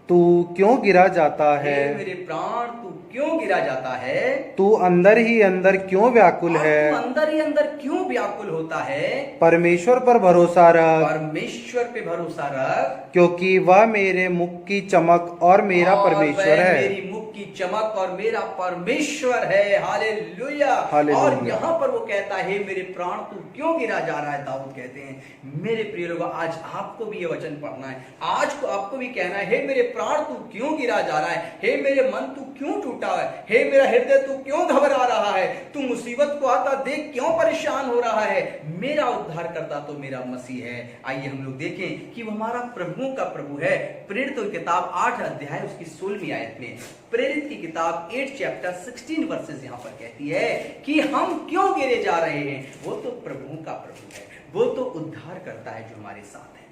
तू क्यों गिरा जाता है? मेरे प्राण तू क्यों गिरा जाता है? तू अंदर ही अंदर क्यों व्याकुल है? तू अंदर ही अंदर क्यों व्याकुल होता है? परमेश्वर पर भरोसा रख, परमेश्वर पे भरोसा रख, क्योंकि वह मेरे मुख की चमक और मेरा परमेश्वर है। मेरी मुख की चमक और मेरा परमेश्वर है। हालेलुया। और यहाँ पर वो कहता है मेरे प्राण तू क्यों गिरा जा रहा है? दाऊद कहते हैं मेरे प्रिय लोगों, आज आपको भी ये वचन पढ़ना है। आज को आपको भी कहना है, हे मेरे प्राण तू क्यों गिरा जा रहा है? हे मेरे मन तू क्यों टूटा है? हे मेरा हृदय तू क्यों घबरा रहा है? तू मुसीबत को आता देख क्यों परेशान हो रहा है? मेरा उद्धार करता तो मेरा मसीह है। आइए हम लोग देखें कि वो हमारा प्रभुओं का प्रभु है। प्रेरित की किताब 8 अध्याय उसकी 16वीं आयत में, प्रेरित की किताब 8 चैप्टर 16 वर्सेस यहाँ पर कहती है कि हम क्यों गिरे जा रहे हैं? वो तो प्रभुओं का प्रभु है, वो तो उद्धार करता है जो हमारे साथ है,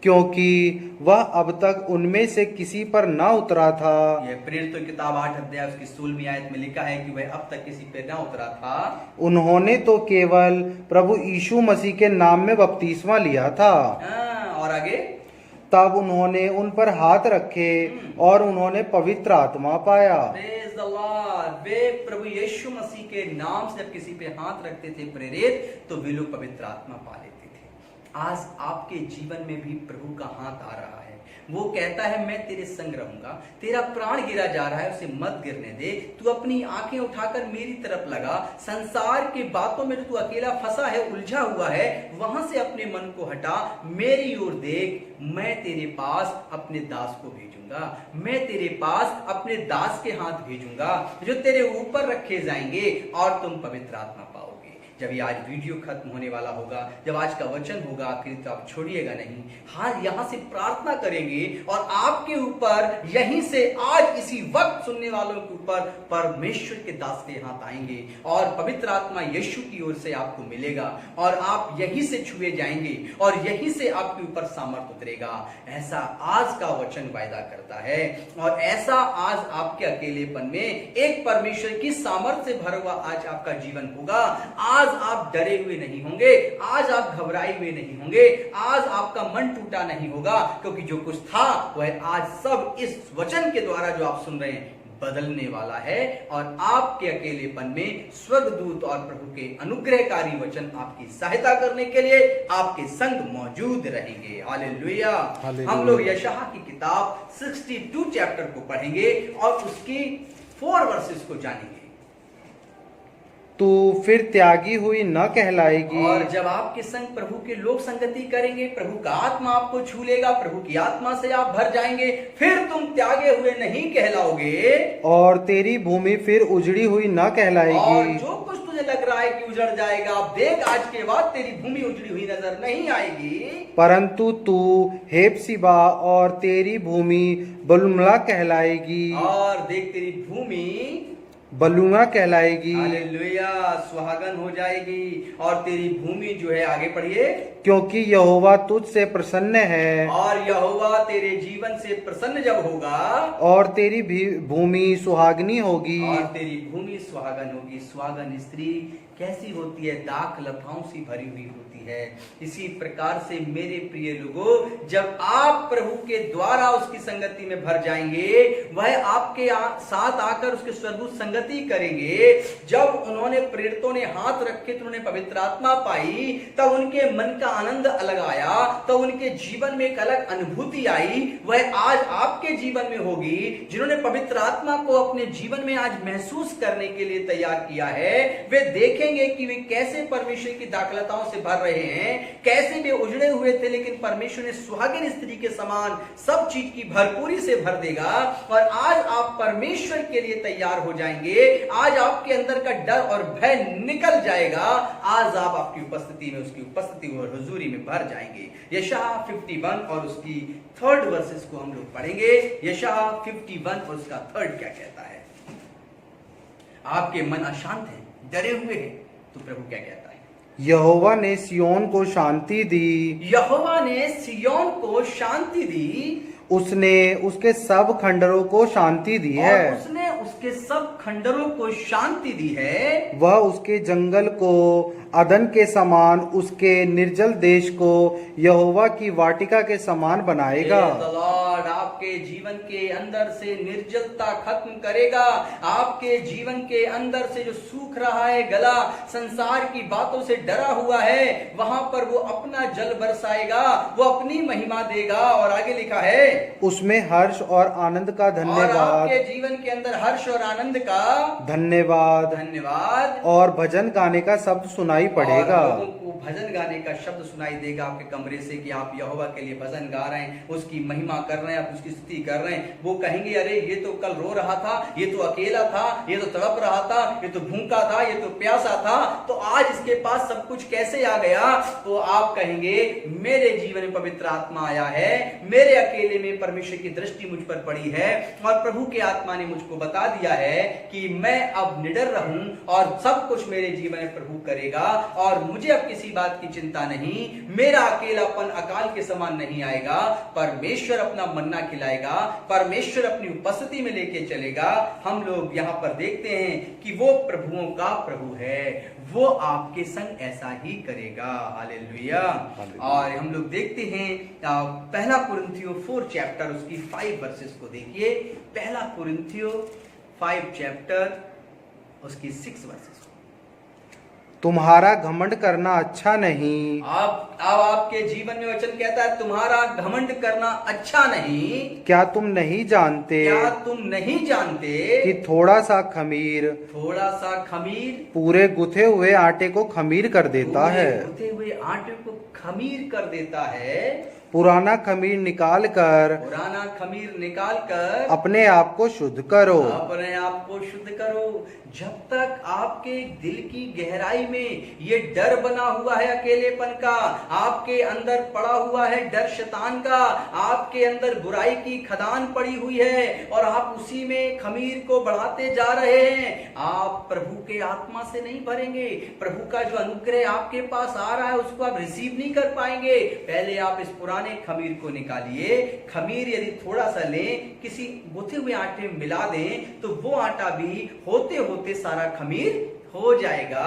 क्योंकि वह अब तक उनमें से किसी पर ना उतरा था। यह प्रेरित किताब 8 अध्याय उसकी 16वीं आयत में लिखा है कि वह अब तक किसी पे ना उतरा था। उन्होंने तो केवल प्रभु यीशु मसीह के नाम में बपतिस्मा लिया था। और आगे, तब उन्होंने उन पर हाथ रखे और उन्होंने पवित्र आत्मा पाया। Praise the Lord। वे प्रभु यीशु मसीह के नाम से जब किसी पे हाथ रखते थे प्रेरित, तो वे लोग पवित्र आत्मा पा लेते थे। आज आपके जीवन में भी प्रभु का हाथ आ रहा है। वो कहता है मैं तेरे संग रहूंगा। तेरा प्राण गिरा जा रहा है, उसे मत गिरने दे। तू अपनी आंखें उठाकर मेरी तरफ लगा। संसार की बातों में जो तू अकेला फंसा है, उलझा हुआ है, वहां से अपने मन को हटा, मेरी ओर देख। मैं तेरे पास अपने दास को भेजूंगा। मैं तेरे पास अपने दास के हाथ भेजूंगा, जो तेरे ऊपर रखे जाएंगे और तुम पवित्र आत्मा पाओगे। जब ये आज वीडियो खत्म होने वाला होगा, जब आज का वचन होगा आखिर, तो आप छोड़िएगा नहीं। हाँ, यहां से प्रार्थना करेंगे और आपके ऊपर यहीं से आज इसी वक्त सुनने वालों के ऊपर परमेश्वर के दास के हाथ आएंगे और पवित्र आत्मा यीशु की ओर से आपको मिलेगा और आप यहीं से छुए जाएंगे और यहीं से आपके ऊपर सामर्थ उतरेगा। ऐसा आज का वचन वायदा करता है और ऐसा आज आपके अकेलेपन में एक परमेश्वर की सामर्थ से भरा हुआ आज आपका जीवन होगा। आज आप डरे हुए नहीं होंगे, आज आप घबराए हुए नहीं होंगे, आज आपका मन टूटा नहीं होगा, क्योंकि जो कुछ था वह आज सब इस वचन के द्वारा जो आप सुन रहे हैं बदलने वाला है और आपके अकेलेपन में स्वर्गदूत और प्रभु के अनुग्रहकारी वचन आपकी सहायता करने के लिए आपके संग मौजूद रहेंगे। हालेलुया। हम लोग यशायाह की किताब 62 चैप्टर को पढ़ेंगे और उसकी 4 वर्सेस को जानेंगे। तू फिर त्यागी हुई न कहलाएगी। और जब आपके संग प्रभु के लोग संगति करेंगे, प्रभु का आत्मा आपको छू लेगा, प्रभु की आत्मा से आप भर जाएंगे, फिर तुम त्यागे हुए नहीं कहलाओगे और तेरी भूमि फिर उजड़ी हुई न कहलाएगी। और जो कुछ तुझे लग रहा है कि उजड़ जाएगा, अब देख आज के बाद तेरी भूमि उजड़ी हुई नजर नहीं आएगी। परंतु तू हेप्सिबा और तेरी भूमि बलुमला कहलाएगी। और देख तेरी भूमि बलुआ कहलाएगी। हालेलुया, सुहागन हो जाएगी। और तेरी भूमि जो है, आगे पढ़िए, क्योंकि यहोवा तुझसे प्रसन्न है। और यहोवा तेरे जीवन से प्रसन्न जब होगा और तेरी भूमि सुहागनी होगी। और तेरी भूमि सुहागन होगी। सुहागन स्त्री कैसी होती है? दाख लताओं से भरी हुई होती है। इसी प्रकार से मेरे प्रिय लोगों, जब आप प्रभु के द्वारा उसकी संगति में भर जाएंगे, वह आपके साथ आकर उसके स्वर्गदूत संगति करेंगे। जब उन्होंने प्रेरितों ने हाथ रखे तो उन्होंने पवित्र आत्मा पाई, तब उनके मन का आनंद अलग आया, तब उनके जीवन में एक अलग अनुभूति आई। वह आज आपके जीवन में होगी। जिन्होंने पवित्र आत्मा को अपने जीवन में आज महसूस करने के लिए तैयार किया है, वे देखेंगे कि वे कैसे परमेश्वर की दाखलताओं से भर रहे हैं, कैसे वे उजड़े हुए थे, लेकिन परमेश्वर ने सुहागिन स्त्री के समान सब चीज की भरपूरी से भर देगा। और आज आप परमेश्वर के लिए तैयार हो जाएंगे। आज आपके अंदर का डर और भय निकल जाएगा। आज आप आपकी उपस्थिति में, उसकी उपस्थिति और हुजूरी में भर जाएंगे। यशायाह 51 और उसकी 3rd वर्सेस को हम लोग पढ़ेंगे। यशायाह 51 और उसका 3rd क्या कहता है? आपके मन अशांत है, डरे हुए हैं, तो प्रभु क्या कहता है? यहोवा ने सियोन को शांति दी। यहोवा ने सियोन को शांति दी। उसने उसके सब खंडरों को शांति दी है। और उसने उसके सब खंडरों को शांति दी है। वह उसके जंगल को अदन के समान, उसके निर्जल देश को यहोवा की वाटिका के समान बनाएगा। लॉर्ड आपके जीवन के अंदर से निर्जलता खत्म करेगा। आपके जीवन के अंदर से जो सूख रहा है गला, संसार की बातों से डरा हुआ है, वहां पर वो अपना जल बरसाएगा, वो अपनी महिमा देगा। और आगे लिखा है, उसमें हर्ष और आनंद का धन्यवाद। और आपके जीवन के अंदर हर्ष और आनंद का धन्यवाद और भजन गाने का शब्द सुनाई पड़ेगा। लोगों को भजन गाने का शब्द सुनाई देगा आपके कमरे से कि आप यहोवा के लिए भजन गा रहे हैं, उसकी महिमा कर रहे हैं, आप उसकी स्तुति कर रहे हैं। वो कहेंगे, अरे ये तो कल रो रहा था, ये तो अकेला था, ये तो तड़प रहा था, ये तो भूखा था, ये तो प्यासा था, तो आज इसके पास सब कुछ कैसे आ गया? तो आप कहेंगे, मेरे जीवन में पवित्र आत्मा आया है, मेरे अकेले में परमेश्वर की दृष्टि मुझ पर पड़ी है और प्रभु के आत्मा ने मुझको बता दिया है कि मैं अब निडर रहूं और सब कुछ मेरे जीवन में प्रभु करेगा और मुझे अब किसी किसी बात की चिंता नहीं, मेरा अकेलापन अकाल के समान नहीं आएगा। परमेश्वर अपना मन्ना खिलाएगा, परमेश्वर अपनी उपस्थिति में लेके चलेगा। हम लोग यहाँ पर देखते हैं कि वो प्रभुओं का प्रभु है, वो आपके संग ऐसा ही करेगा। हालेलुया। और हम लोग देखते हैं पहला कुरिन्थियों 4 चैप्टर उसकी 5 वर्सेस को देखिए। पहला कुरिन्थियों 5 चैप्टर उसकी 6 वर्सेस। तुम्हारा घमंड करना अच्छा नहीं। अब आपके जीवन में वचन कहता है तुम्हारा घमंड करना अच्छा नहीं। क्या तुम नहीं जानते क्या तुम नहीं जानते कि थोड़ा सा खमीर पूरे गुथे हुए आटे को खमीर कर देता है। गुथे हुए आटे को खमीर कर देता है। पुराना खमीर निकाल कर अपने आप को शुद्ध करो। अपने आप को शुद्ध करो। जब तक आपके दिल की गहराई में ये डर बना हुआ है अकेलेपन का, आपके अंदर पड़ा हुआ है डर शैतान का, आपके अंदर बुराई की खदान पड़ी हुई है और आप उसी में खमीर को बढ़ाते जा रहे हैं, आप प्रभु के आत्मा से नहीं भरेंगे। प्रभु का जो अनुग्रह आपके पास आ रहा है उसको आप रिसीव नहीं कर पाएंगे। पहले आप इस पुराने खमीर को निकालिए। खमीर यदि थोड़ा सा लें, किसी गुथे हुए आटे में मिला दें तो वो आटा भी होते होते सारा खमीर हो जाएगा।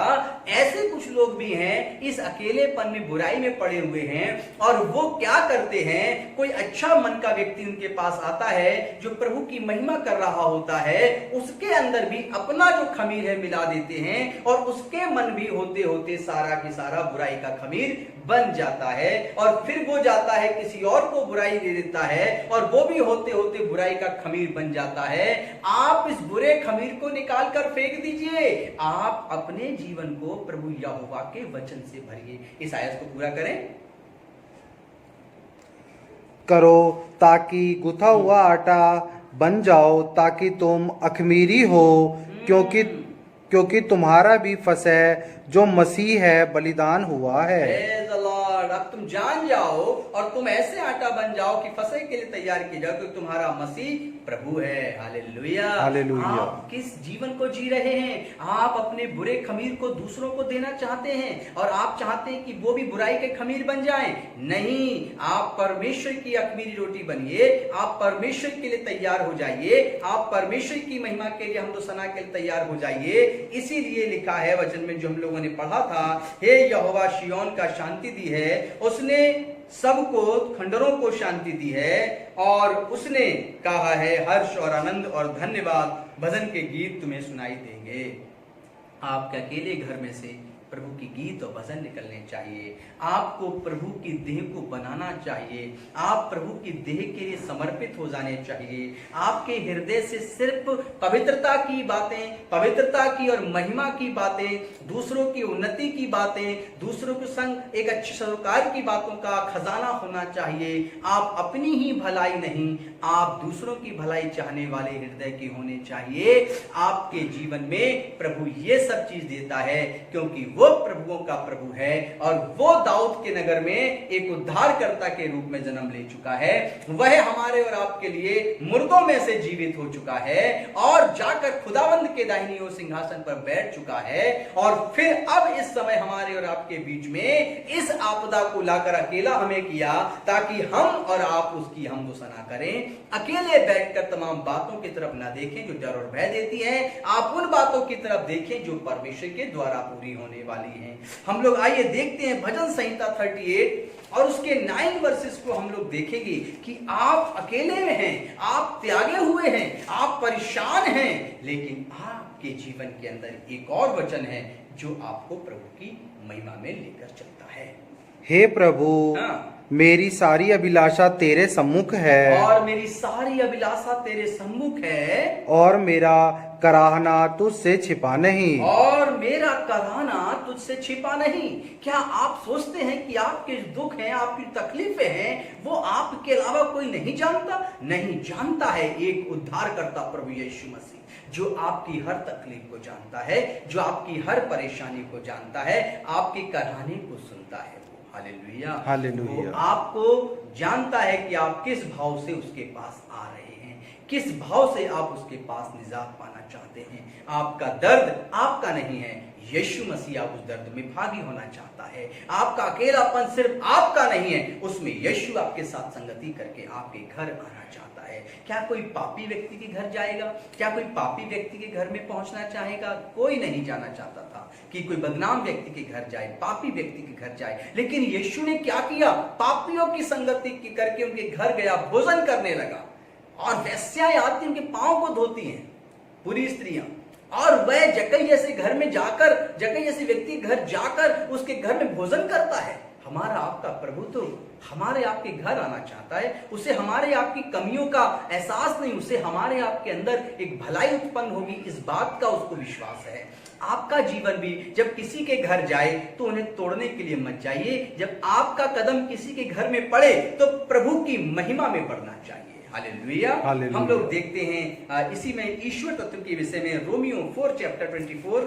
ऐसे कुछ लोग भी हैं इस अकेलेपन में बुराई में पड़े हुए हैं और वो क्या करते हैं, कोई अच्छा मन का व्यक्ति उनके पास आता है जो प्रभु की महिमा कर रहा होता है, उसके अंदर भी अपना जो खमीर है मिला देते हैं और उसके मन भी होते होते सारा की सारा बुराई का खमीर बन जाता है और फिर वो जाता है किसी और को बुराई दे देता है और वो भी होते होते बुराई का खमीर बन जाता है। आप इस बुरे खमीर को निकाल कर फेंक दीजिए। आप अपने जीवन को प्रभु यहोवा के वचन से भरिए। इस आयत को पूरा करो ताकि गुथा हुआ आटा बन जाओ, ताकि तुम अखमीरी हो, क्योंकि तुम्हारा भी फसह जो मसीह है बलिदान हुआ है। अब तुम जान जाओ और तुम ऐसे आटा बन जाओ कि फसह के लिए तैयार किया जाओ, क्योंकि तुम्हारा मसीह प्रभु है। हालेलुया। हालेलुया। आप किस जीवन को जी रहे हैं? आप अपने बुरे खमीर को दूसरों को देना चाहते हैं और आप चाहते हैं कि वो भी बुराई के खमीर बन जाएं? नहीं, आप परमेश्वर की अखमीरी रोटी बनिए। आप परमेश्वर के लिए तैयार हो जाइए। आप परमेश्वर की महिमा के लिए हम सना के लिए तैयार हो जाइए। इसीलिए लिखा है वचन में जो हम लोगों ने पढ़ा था, हे यहोवा शियोन का शांति दी है, उसने सबको खंडरों को शांति दी है और उसने कहा है हर्ष और आनंद और धन्यवाद भजन के गीत तुम्हें सुनाई देंगे। आपके अकेले घर में से प्रभु की गीत और भजन निकलने चाहिए। आपको प्रभु की देह को बनाना चाहिए। आप प्रभु की देह के लिए समर्पित हो जाने चाहिए। आपके हृदय से सिर्फ पवित्रता की बातें, पवित्रता की और महिमा की बातें, दूसरों की उन्नति की बातें, दूसरों के संग एक अच्छे सरोकार की बातों का खजाना होना चाहिए। आप अपनी ही भलाई नहीं, आप दूसरों की भलाई चाहने वाले हृदय के होने चाहिए। आपके जीवन में प्रभु ये सब चीज देता है, क्योंकि वो प्रभुओं का प्रभु है और वो दाऊद के नगर में एक उद्धारकर्ता के रूप में जन्म ले चुका है। वह हमारे और आपके लिए मुर्दों में से जीवित हो चुका है और जाकर खुदावंद के दाहिनी ओर सिंहासन पर बैठ चुका है और फिर अब इस समय हमारे और आपके बीच में इस आपदा को लाकर अकेला हमें किया ताकि हम और आप उसकी हमदो सना करें। अकेले बैठकर तमाम बातों की तरफ ना देखें जो डर और भय देती है, आप उन बातों की तरफ देखें जो परमेश्वर के द्वारा पूरी होने वाली हैं। हम लोग आइए देखते हैं भजन संहिता 38 और उसके 9 वर्सेस को हम लोग देखेंगे कि आप अकेले में हैं, आप त्यागे हुए हैं, आप परेशान हैं, लेकिन आपके जीवन के अंदर एक और वचन है जो आपको प्रभु की महिमा में लेकर चलता है। हे प्रभु, मेरी सारी अभिलाषा तेरे सम्मुख है और मेरी सारी अभिलाषा तेरे सम्मुख है और मेरा कराहना तुझसे छिपा नहीं। और मेरा कराहना तुझसे छिपा नहीं। क्या आप सोचते हैं कि आपके दुख हैं, आपकी तकलीफें हैं, वो आपके अलावा कोई नहीं जानता? नहीं, जानता है एक उद्धारकर्ता प्रभु यीशु मसीह, जो आपकी हर तकलीफ को जानता है, जो आपकी हर परेशानी को जानता है, आपके कराहने को सुनता है। Hallelujah, hallelujah. वो आपको जानता है कि आप किस भाव से उसके पास आ रहे हैं, किस भाव से आप उसके पास निजात पाना चाहते हैं। आपका दर्द आपका नहीं है, यीशु मसीह उस दर्द में भागी होना चाहता है। आपका अकेलापन सिर्फ आपका नहीं है, उसमें यीशु आपके साथ संगति करके आपके घर आना चाहता है। क्या कोई पापी व्यक्ति के घर जाएगा? क्या कोई पापी व्यक्ति के घर में पहुंचना चाहेगा? कोई नहीं जाना चाहता था कि कोई बदनाम व्यक्ति के घर जाए, पापी व्यक्ति के घर जाए। लेकिन यीशु ने क्या किया? पापियों की संगति करके उनके घर गया, भोजन करने लगा। और वेश्याएं आती उनके पांव को धोती हैं, पूरी स्त्रियां, और वह जक्कई जैसे घर में जाकर, जक्कई जैसे व्यक्ति घर जाकर उसके घर में भोजन करता है। हमारा आपका प्रभु तो हमारे आपके घर आना चाहता है। उसे हमारे आपकी कमियों का एहसास नहीं, उसे हमारे आपके अंदर एक भलाई उत्पन्न होगी, इस बात का उसको विश्वास है। आपका जीवन भी जब किसी के घर जाए तो उन्हें तोड़ने के लिए मत जाइए। जब आपका कदम किसी के घर में पड़े तो प्रभु की महिमा में पड़ना चाहिए। हालेलुया। हम लोग देखते हैं इसी में ईश्वर तत्व के विषय में रोमियो 4 चैप्टर 24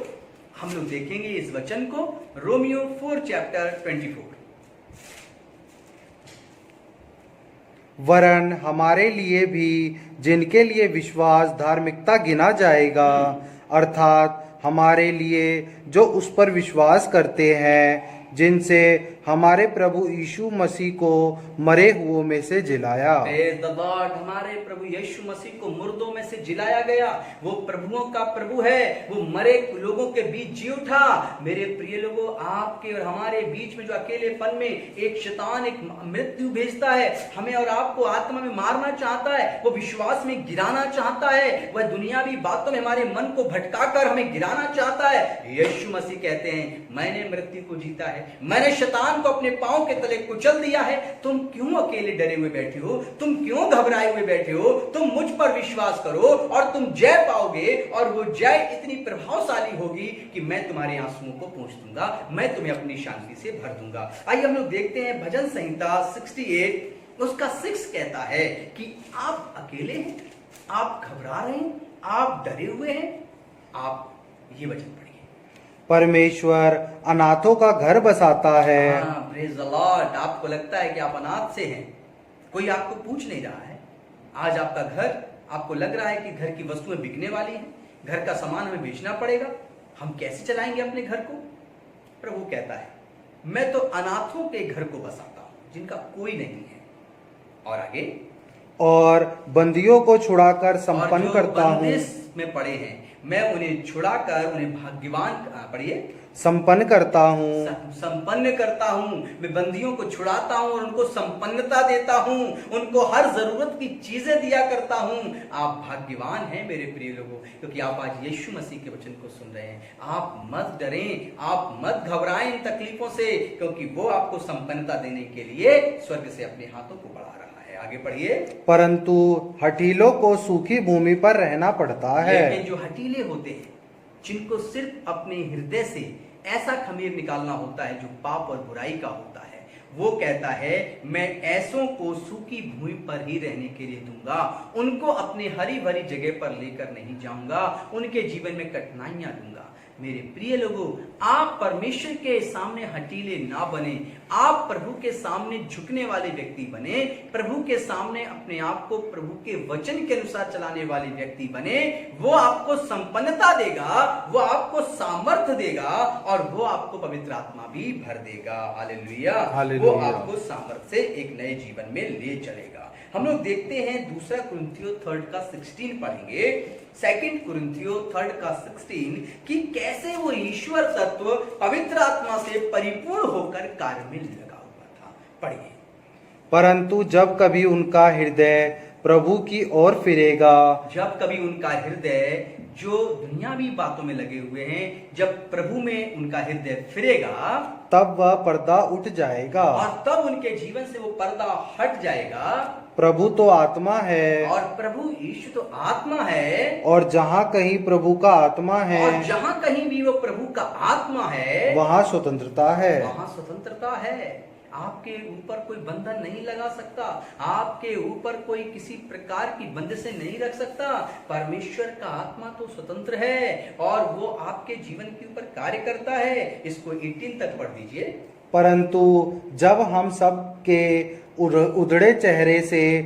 हम लोग देखेंगे इस वचन को। Romeo 4 chapter 24। वरन हमारे लिए भी जिनके लिए विश्वास धार्मिकता गिना जाएगा, अर्थात हमारे लिए जो उस पर विश्वास करते हैं, जिनसे हमारे प्रभु यीशु मसीह को मरे हुओं में से जिलाया। Praise the Lord। हमारे प्रभु यीशु मसीह को मुर्दों में से जिलाया गया। वो प्रभुओं का प्रभु है, वो मरे लोगों के बीच जी उठा। मेरे प्रिय लोगों, आपके और हमारे बीच में जो अकेलेपन में एक शैतान एक मृत्यु भेजता है, हमें और आपको आत्मा में मारना चाहता है, वो विश्वास में गिराना चाहता है, वह दुनियावी बातों में हमारे मन को भटकाकर हमें गिराना चाहता है। यीशु मसीह कहते हैं, मैंने मृत्यु को जीता है, मैंने शैतान को अपने पांव के तले कुचल दिया है। तुम क्यों अकेले डरे हुए बैठे हो? तुम क्यों घबराए हुए बैठे हो? तुम मुझ पर विश्वास करो और तुम जय पाओगे, और वो जय इतनी प्रभावशाली होगी कि मैं तुम्हारे आंसुओं को पोंछ दूंगा, मैं तुम्हें अपनी शांति से भर दूंगा। आइए हम लोग देखते हैं भजन संहिता 68 उसका 6 कहता है कि आप अकेले हैं, आप घबरा रहे हैं, आप डरे हुए हैं। आप ये वचन पढ़िए। परमेश्वर अनाथों का घर बसाता है। Praise the Lord. आपको लगता है कि आप अनाथ से हैं, कोई आपको पूछ नहीं रहा है। आज आपका घर, आपको लग रहा है कि घर की वस्तुएं बिकने वाली हैं, घर का सामान हमें बेचना पड़ेगा, हम कैसे चलाएंगे अपने घर को? प्रभु कहता है, मैं तो अनाथों के घर को बसाता हूं जिनका कोई नहीं है। और आगे, और बंदियों को छुड़ाकर संपन्न करता हूँ। में पड़े हैं, मैं उन्हें छुड़ाकर उन्हें भाग्यवान, पढ़िए, संपन्न करता हूँ। संपन्न करता हूँ। मैं बंदियों को छुड़ाता हूँ और उनको संपन्नता देता हूँ, उनको हर जरूरत की चीजें दिया करता हूँ। आप भाग्यवान हैं मेरे प्रिय लोगों, क्योंकि आप आज यीशु मसीह के वचन को सुन रहे हैं। आप मत डरें, आप मत घबराएं इन तकलीफों से, क्योंकि वो आपको संपन्नता देने के लिए स्वर्ग से अपने हाथों को बढ़ा रहा है। आगे पढ़िए। परंतु हठीलों को सूखी भूमि पर रहना पड़ता है। लेकिन जो हठीले होते हैं, जिनको सिर्फ अपने हृदय से ऐसा खमीर निकालना होता है जो पाप और बुराई का होता है, वो कहता है, मैं ऐसों को सूखी भूमि पर ही रहने के लिए दूंगा, उनको अपनी हरी भरी जगह पर लेकर नहीं जाऊंगा, उनके जीवन में कठिनाइयां दूंगा। मेरे प्रिय लोगों, आप परमेश्वर के सामने हठीले ना बने, आप प्रभु के सामने झुकने वाले व्यक्ति बने, प्रभु के सामने अपने आप को प्रभु के वचन के अनुसार चलाने वाले व्यक्ति बने। वो आपको संपन्नता देगा, वो आपको सामर्थ्य देगा, और वो आपको पवित्र आत्मा भी भर देगा। हालेलुया। वो आपको सामर्थ्य से एक नए जीवन में ले चलेगा। हम लोग देखते हैं 2 कुरिन्थियों 3 का 16 पढ़ेंगे। 2 कुरिन्थियों 3 का 16 कि कैसे वो ईश्वर तत्व पवित्र आत्मा से परिपूर्ण होकर कार्य में लगा हुआ था। पढ़िए। परंतु जब कभी उनका हृदय प्रभु की ओर फिरेगा, जब कभी उनका हृदय जो दुनियावी बातों में लगे हुए हैं, जब प्रभु में उनका हृदय फिरेगा, तब वह पर्दा उठ जाएगा, और तब उनके जीवन से वो पर्दा हट जाएगा। प्रभु तो आत्मा है, और प्रभु यीशु तो आत्मा है, और जहाँ कहीं प्रभु का आत्मा है, और जहाँ कहीं भी वो प्रभु का आत्मा है, वहाँ स्वतंत्रता है। वहाँ स्वतंत्रता है। आपके ऊपर कोई बंधन नहीं लगा सकता, आपके ऊपर कोई किसी प्रकार की बंदिशें नहीं रख सकता। परमेश्वर का आत्मा तो स्वतंत्र है, और वो आपके जीवन के ऊपर कार्य करता है। इसको 18 तक पढ़ दीजिए। परंतु जब हम सब के उधड़े चेहरे से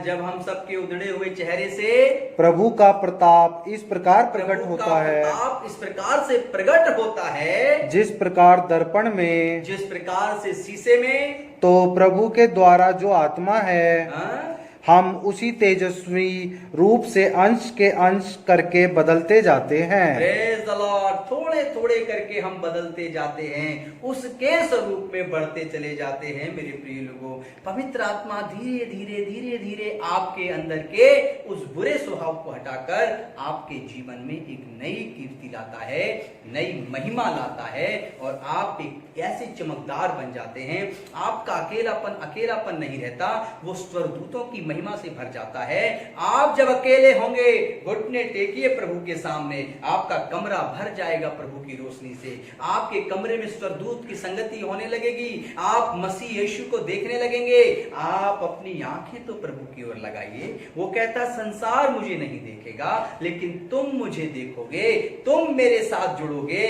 जब हम सबके उधड़े हुए चेहरे से प्रभु का प्रताप इस प्रकार प्रकट प्रभु होता का है, प्रताप इस प्रकार से प्रकट होता है, जिस प्रकार दर्पण में, जिस प्रकार से शीशे में, तो प्रभु के द्वारा जो आत्मा है, हाँ? हम उसी तेजस्वी रूप से अंश के अंश करके बदलते जाते हैं। Praise the Lord। थोड़े थोड़े करके हम बदलते जाते हैं, उसके स्वरूप में बढ़ते चले जाते हैं। मेरे प्रिय लोगों, पवित्र आत्मा धीरे धीरे धीरे धीरे आपके अंदर के उस बुरे स्वभाव को हटाकर आपके जीवन में एक नई कीर्ति लाता है, नई महिमा लाता है, और आप एक ऐसे चमकदार बन जाते हैं। आपका अकेलापन नहीं रहता, वो स्वर्गदूतों की महिमा से भर जाता है। आप जब अकेले होंगे, घुटने टेकिए प्रभु के सामने, आपका कमरा भर जाएगा प्रभु की रोशनी से। आपके कमरे में स्वर्गदूत की संगति होने लगेगी, आप मसीह यीशु को देखने लगेंगे। आप अपनी आंखें तो प्रभु की ओर लगाइए। वो कहता संसार मुझे नहीं देखेगा, लेकिन तुम मुझे देखोगे, तुम मेरे साथ जुड़ोगे।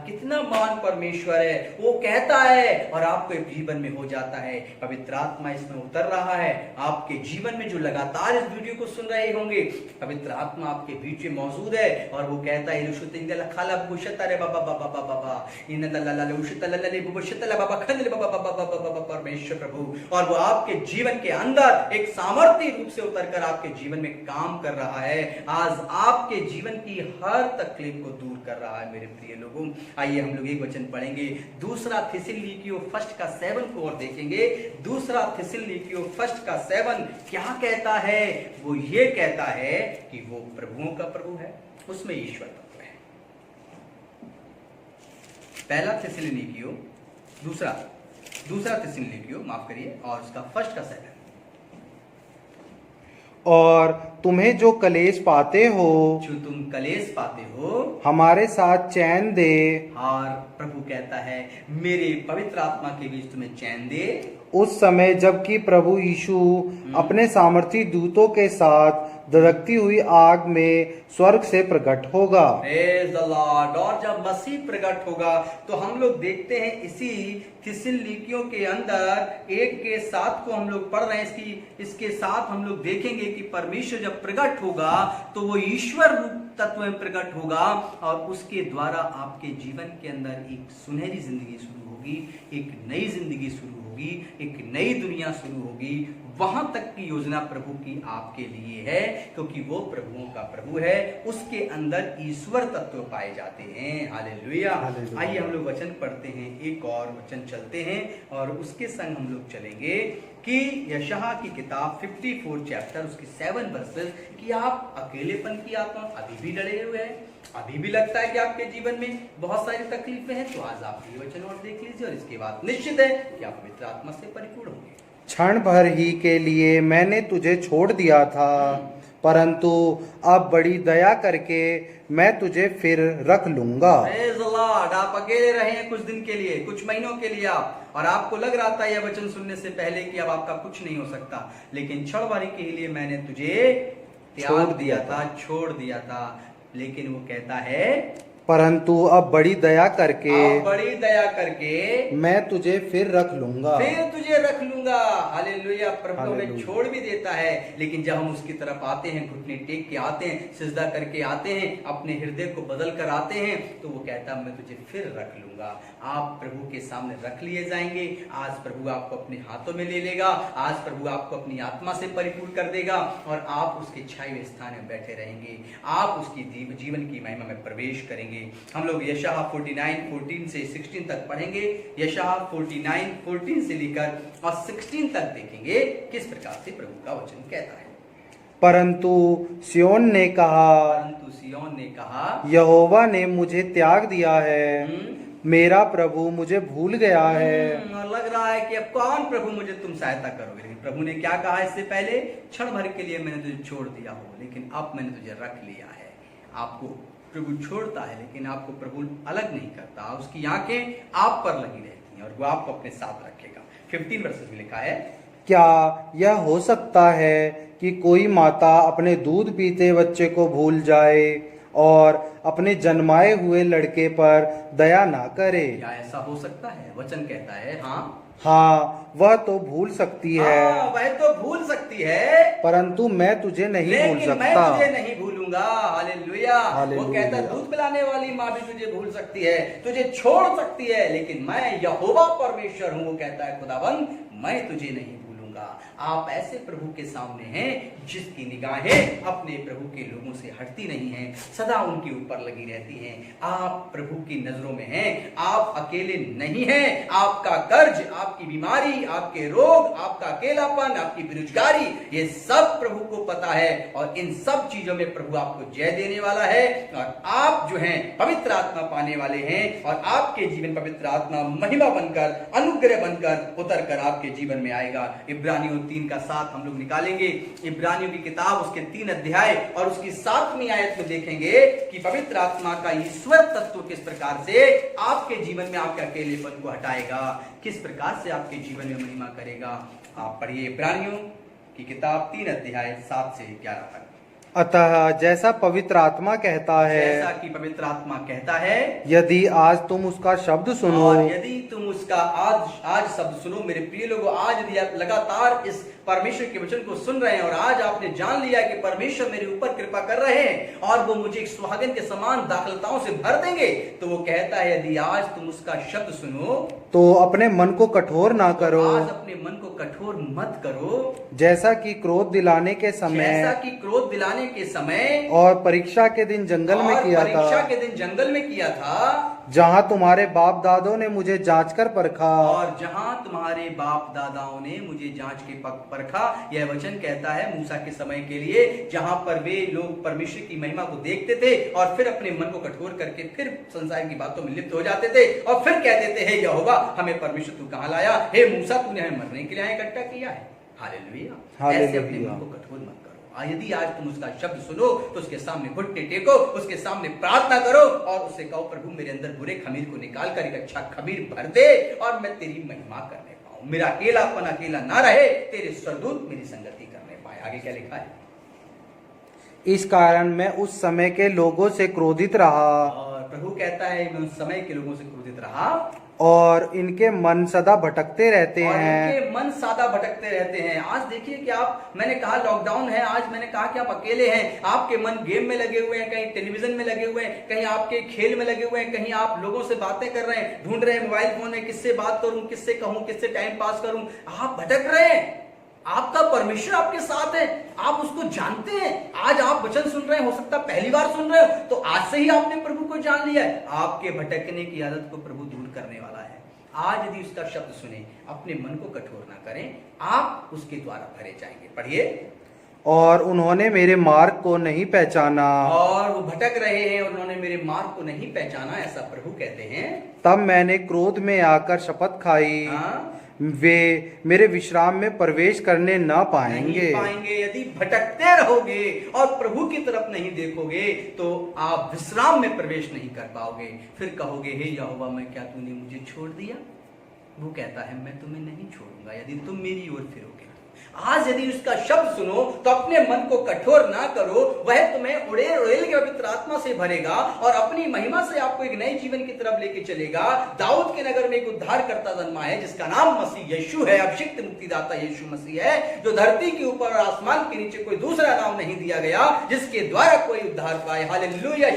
कितना महान परमेश्वर है, वो कहता है और आपके जीवन में हो जाता है। पवित्र आत्मा इसमें उतर रहा है। आपके जीवन में जो लगातार इस वीडियो को सुन रहे होंगे, पवित्र आत्मा आपके बीच में मौजूद है, और वो कहता है परमेश्वर प्रभु, और वो आपके जीवन के अंदर एक सामर्थ्य रूप से उतरकर आपके जीवन में काम कर रहा है। आज आपके जीवन की हर तकलीफ को दूर कर रहा है। मेरे प्रिय लोगों, आइए हम लोग एक वचन पढ़ेंगे, दूसरा थिस्सलुनीकियों 1:7 को और देखेंगे। दूसरा थिस्सलुनीकियों 1:7 क्या कहता है? वो ये कहता है कि वो प्रभुओं का प्रभु है, उसमें ईश्वर तत्व है। पहला थिस्सलुनीकियों, दूसरा थिस्सलुनीकियों, माफ करिए, और उसका 1:7। और तुम्हें जो कलेश पाते हो, जो तुम कलेश पाते हो, हमारे साथ चैन दे। और प्रभु कहता है मेरे पवित्र आत्मा के बीच तुम्हें चैन दे। उस समय जबकि प्रभु यीशु अपने सामर्थी दूतों के साथ धधकती हुई आग में स्वर्ग से प्रकट होगा। Praise the Lord। और जब मसीह प्रकट होगा तो हम लोग देखते हैं इसी थिस्सलुनीकियों के अंदर 1:7 को हम लोग पढ़ रहे हैं। इसके साथ हम लोग देखेंगे कि परमेश्वर जब प्रकट होगा तो वो ईश्वर रूप तत्व में प्रकट होगा, और उसके द्वारा आपके जीवन के अंदर एक सुनहरी जिंदगी शुरू होगी, एक नई जिंदगी शुरू होगी, एक नई दुनिया शुरू होगी। वहां तक की योजना प्रभु की आपके लिए है, क्योंकि वो प्रभुओं का प्रभु है, उसके अंदर ईश्वर तत्व पाए जाते हैं। हालेलुया। आइए हम लोग वचन पढ़ते हैं, एक और वचन चलते हैं, और उसके संग हम लोग चलेंगे कि यशायाह की किताब 54 चैप्टर उसकी 7 वर्सेस, कि आप अकेलेपन की आत्मा अभी भी डरे हुए हैं, अभी भी लगता है कि आपके जीवन में बहुत सारी तकलीफें हैं, तो आज आप ये वचन और देख लीजिए, और इसके बाद निश्चित है कि आप पवित्र आत्मा से परिपूर्ण होंगे। क्षण भर ही के लिए मैंने तुझे छोड़ दिया था, परंतु अब बड़ी दया करके मैं तुझे फिर रख लूंगा। Praise the Lord। आप अकेले रहे हैं कुछ दिन के लिए, कुछ महीनों के लिए आप, और आपको लग रहा था यह वचन सुनने से पहले कि अब आपका कुछ नहीं हो सकता, लेकिन क्षण भर के लिए मैंने तुझे त्याग दिया था, छोड़ दिया था। लेकिन वो कहता है परंतु अब बड़ी दया करके मैं तुझे फिर रख लूंगा, फिर तुझे रख लूंगा। हालेलुया। प्रभु हमें छोड़ भी देता है, लेकिन जब हम उसकी तरफ आते हैं, घुटने टेक के आते हैं, सिजदा करके आते हैं, अपने हृदय को बदल कर आते हैं, तो वो कहता है मैं तुझे फिर रख लूंगा। आप प्रभु के सामने रख लिए जाएंगे। आज प्रभु आपको अपने हाथों में ले लेगा, आज प्रभु आपको अपनी आत्मा से परिपूर्ण कर देगा, और आप उसके छाए हुए स्थान में बैठे रहेंगे, आप उसकी जीवन की महिमा में प्रवेश करेंगे। हम लोग यशायाह 49:14 से 16 तक पढ़ेंगे। यशायाह 49:14 से लेकर और 16 तक देखेंगे किस प्रकार से प्रभु का वचन कहता है। परंतु सियोन ने कहा, यहोवा ने मुझे त्याग दिया है, मेरा प्रभु मुझे भूल गया है। लग रहा है कि अब कौन प्रभु मुझे तुम सहायता करोगे, लेकिन प्रभु ने क्या कहा इससे पहले? क्षण भर के लिए मैंने तुझे छोड़ दिया हो, लेकिन अब मैंने तुझे रख लिया है। आपको प्रभु छोड़ता है, लेकिन आपको प्रभु अलग नहीं करता, उसकी आंखें आप पर लगी रहती हैं, और वो आपको अपने साथ रखेगा। 15 वर्सेस में लिखा है, क्या यह हो सकता है कि कोई माता अपने दूध पीते बच्चे को भूल जाए और अपने जन्माए हुए लड़के पर दया ना करे। क्या ऐसा हो सकता है? वचन कहता है हाँ, हाँ, वह तो भूल सकती है, हाँ, वह तो भूल सकती है, परंतु मैं तुझे नहीं भूल लेकिन मैं सकता। तुझे नहीं भूलूंगा। हालेलुया। वो हालेलुया। कहता है दूध पिलाने वाली माँ भी तुझे भूल सकती है, तुझे छोड़ सकती है, लेकिन मैं यहोवा परमेश्वर हूं। वो कहता है खुदाबंद, मैं तुझे नहीं भूलूंगा। आप ऐसे प्रभु के सामने हैं जिसकी निगाहें अपने प्रभु के लोगों से हटती नहीं हैं, सदा उनके ऊपर लगी रहती हैं। आप प्रभु की नजरों में हैं, आप अकेले नहीं हैं। आपका कर्ज, आपकी बीमारी, आपके रोग, आपका अकेलापन, आपकी बेरोजगारी, ये सब प्रभु को पता है और इन सब चीजों में प्रभु आपको जय देने वाला है और आप जो हैं पवित्र आत्मा पाने वाले हैं और आपके जीवन पवित्र आत्मा महिमा बनकर, अनुग्रह बनकर उतर कर आपके जीवन में आएगा। इब्रानियों 3:7 हम लोग निकालेंगे। इब्रानियों की किताब उसके 3 अध्याय और उसकी 7वीं आयत में देखेंगे कि पवित्र आत्मा का ईश्वर तत्व किस प्रकार से आपके जीवन में आपके अकेलेपन को हटाएगा, किस प्रकार से आपके जीवन में महिमा करेगा। आप पढ़िए इब्रानियों की किताब 3 अध्याय 7 से 11 तक। अतः जैसा पवित्र आत्मा कहता है, जैसा कि पवित्र आत्मा कहता है, यदि आज तुम उसका शब्द सुनो, और यदि तुम उसका आज शब्द सुनो। मेरे प्रिय लोगों, आज यदि आप लगातार इस परमेश्वर के वचन को सुन रहे हैं और आज आपने जान लिया कि परमेश्वर मेरे ऊपर कृपा कर रहे हैं और वो मुझे एक सुहागन के समान दाखलताओं से भर देंगे, तो वो कहता है यदि आज तुम उसका शब्द सुनो तो अपने मन को कठोर ना करो, आज अपने मन को कठोर मत करो, जैसा कि क्रोध दिलाने के समय, जैसा कि क्रोध दिलाने के समय और परीक्षा के दिन जंगल में किया परीक्षा था, के दिन जंगल में किया था, जहाँ तुम्हारे बाप दादों ने मुझे जांच कर परखा, और जहां तुम्हारे बाप दादाओं ने मुझे जांच के परखा। यह वचन कहता है मूसा के समय के लिए, जहां पर वे लोग परमेश्वर की महिमा को देखते थे और फिर अपने मन को कठोर करके फिर संसार की बातों में लिप्त हो जाते थे और फिर कह देते हैं यहोवा हमें परमेश्वर तू कहां लाया, हे मूसा तूने हमें मरने के लिए इकट्ठा किया है। हालेलुया। ऐसे अपने मन को कठोर मत करो। यदि आज तुम उसका शब्द सुनो तो उसके सामने घुटने टेको, उसके सामने प्रार्थना करो और उससे कहो प्रभु मेरे अंदर बुरे खमीर को निकाल कर एक अच्छा खमीर भर दे और मैं तेरी महिमा करने पाऊं, मेरा अकेलापन अकेला ना रहे, तेरे स्वर्गदूत मेरी संगति करने पाए। आगे क्या लिखा है? इस कारण मैं उस समय के लोगों से क्रोधित रहा, और प्रभु कहता है मैं उस समय के लोगों से क्रोधित रहा और इनके मन सदा भटकते रहते और हैं। इनके मन सदा भटकते रहते हैं। आज देखिए कि आप, मैंने कहा लॉकडाउन है, आज मैंने कहा कि आप अकेले हैं, आपके मन गेम में लगे हुए हैं, कहीं टेलीविजन में लगे हुए हैं, कहीं आपके खेल में लगे हुए हैं, कहीं आप लोगों से बातें कर रहे हैं, ढूंढ रहे हैं मोबाइल फोन में किससे बात करूं, किससे कहूं, किससे टाइम पास करूं। आप भटक रहे हैं। आपका परमेश्वर आपके साथ है, आप उसको जानते हैं। आज आप वचन सुन रहे हैं, हो सकता है पहली बार सुन रहे हो, तो आज से ही आपने प्रभु को जान लिया है। आपके भटकने की आदत को प्रभु दूर करने वाला है। आज यदि उसका शब्द सुने, अपने मन को कठोर ना करें, आप उसके द्वारा भरे जाएंगे। पढ़िए। और उन्होंने मेरे मार्ग को नहीं पहचाना, और वो भटक रहे हैं और उन्होंने मेरे मार्ग को नहीं पहचाना, ऐसा प्रभु कहते हैं। तब मैंने क्रोध में आकर शपथ खाई, हाँ? वे मेरे विश्राम में प्रवेश करने न पाएंगे। नहीं पाएंगे। यदि भटकते रहोगे और प्रभु की तरफ नहीं देखोगे तो आप विश्राम में प्रवेश नहीं कर पाओगे। फिर कहोगे हे यहोवा मैं क्या तूने मुझे छोड़ दिया? वो कहता है मैं तुम्हें नहीं छोड़ूंगा यदि तुम मेरी ओर फिरोगे। आज यदि उसका शब्द सुनो तो अपने मन को कठोर ना करो, वह तुम्हें उड़ेल उड़ेल के पवित्र आत्मा से भरेगा और अपनी महिमा से आपको एक नए जीवन की तरफ लेके चलेगा। दाऊद के नगर में एक उद्धारकर्ता जन्मा है जिसका नाम मसीह यीशु है, अभिषिक्त मुक्तिदाता यीशु मसीह है, जो धरती के ऊपर और आसमान के नीचे कोई दूसरा नाम नहीं दिया गया जिसके द्वारा कोई उद्धार पाए। हालेलुया।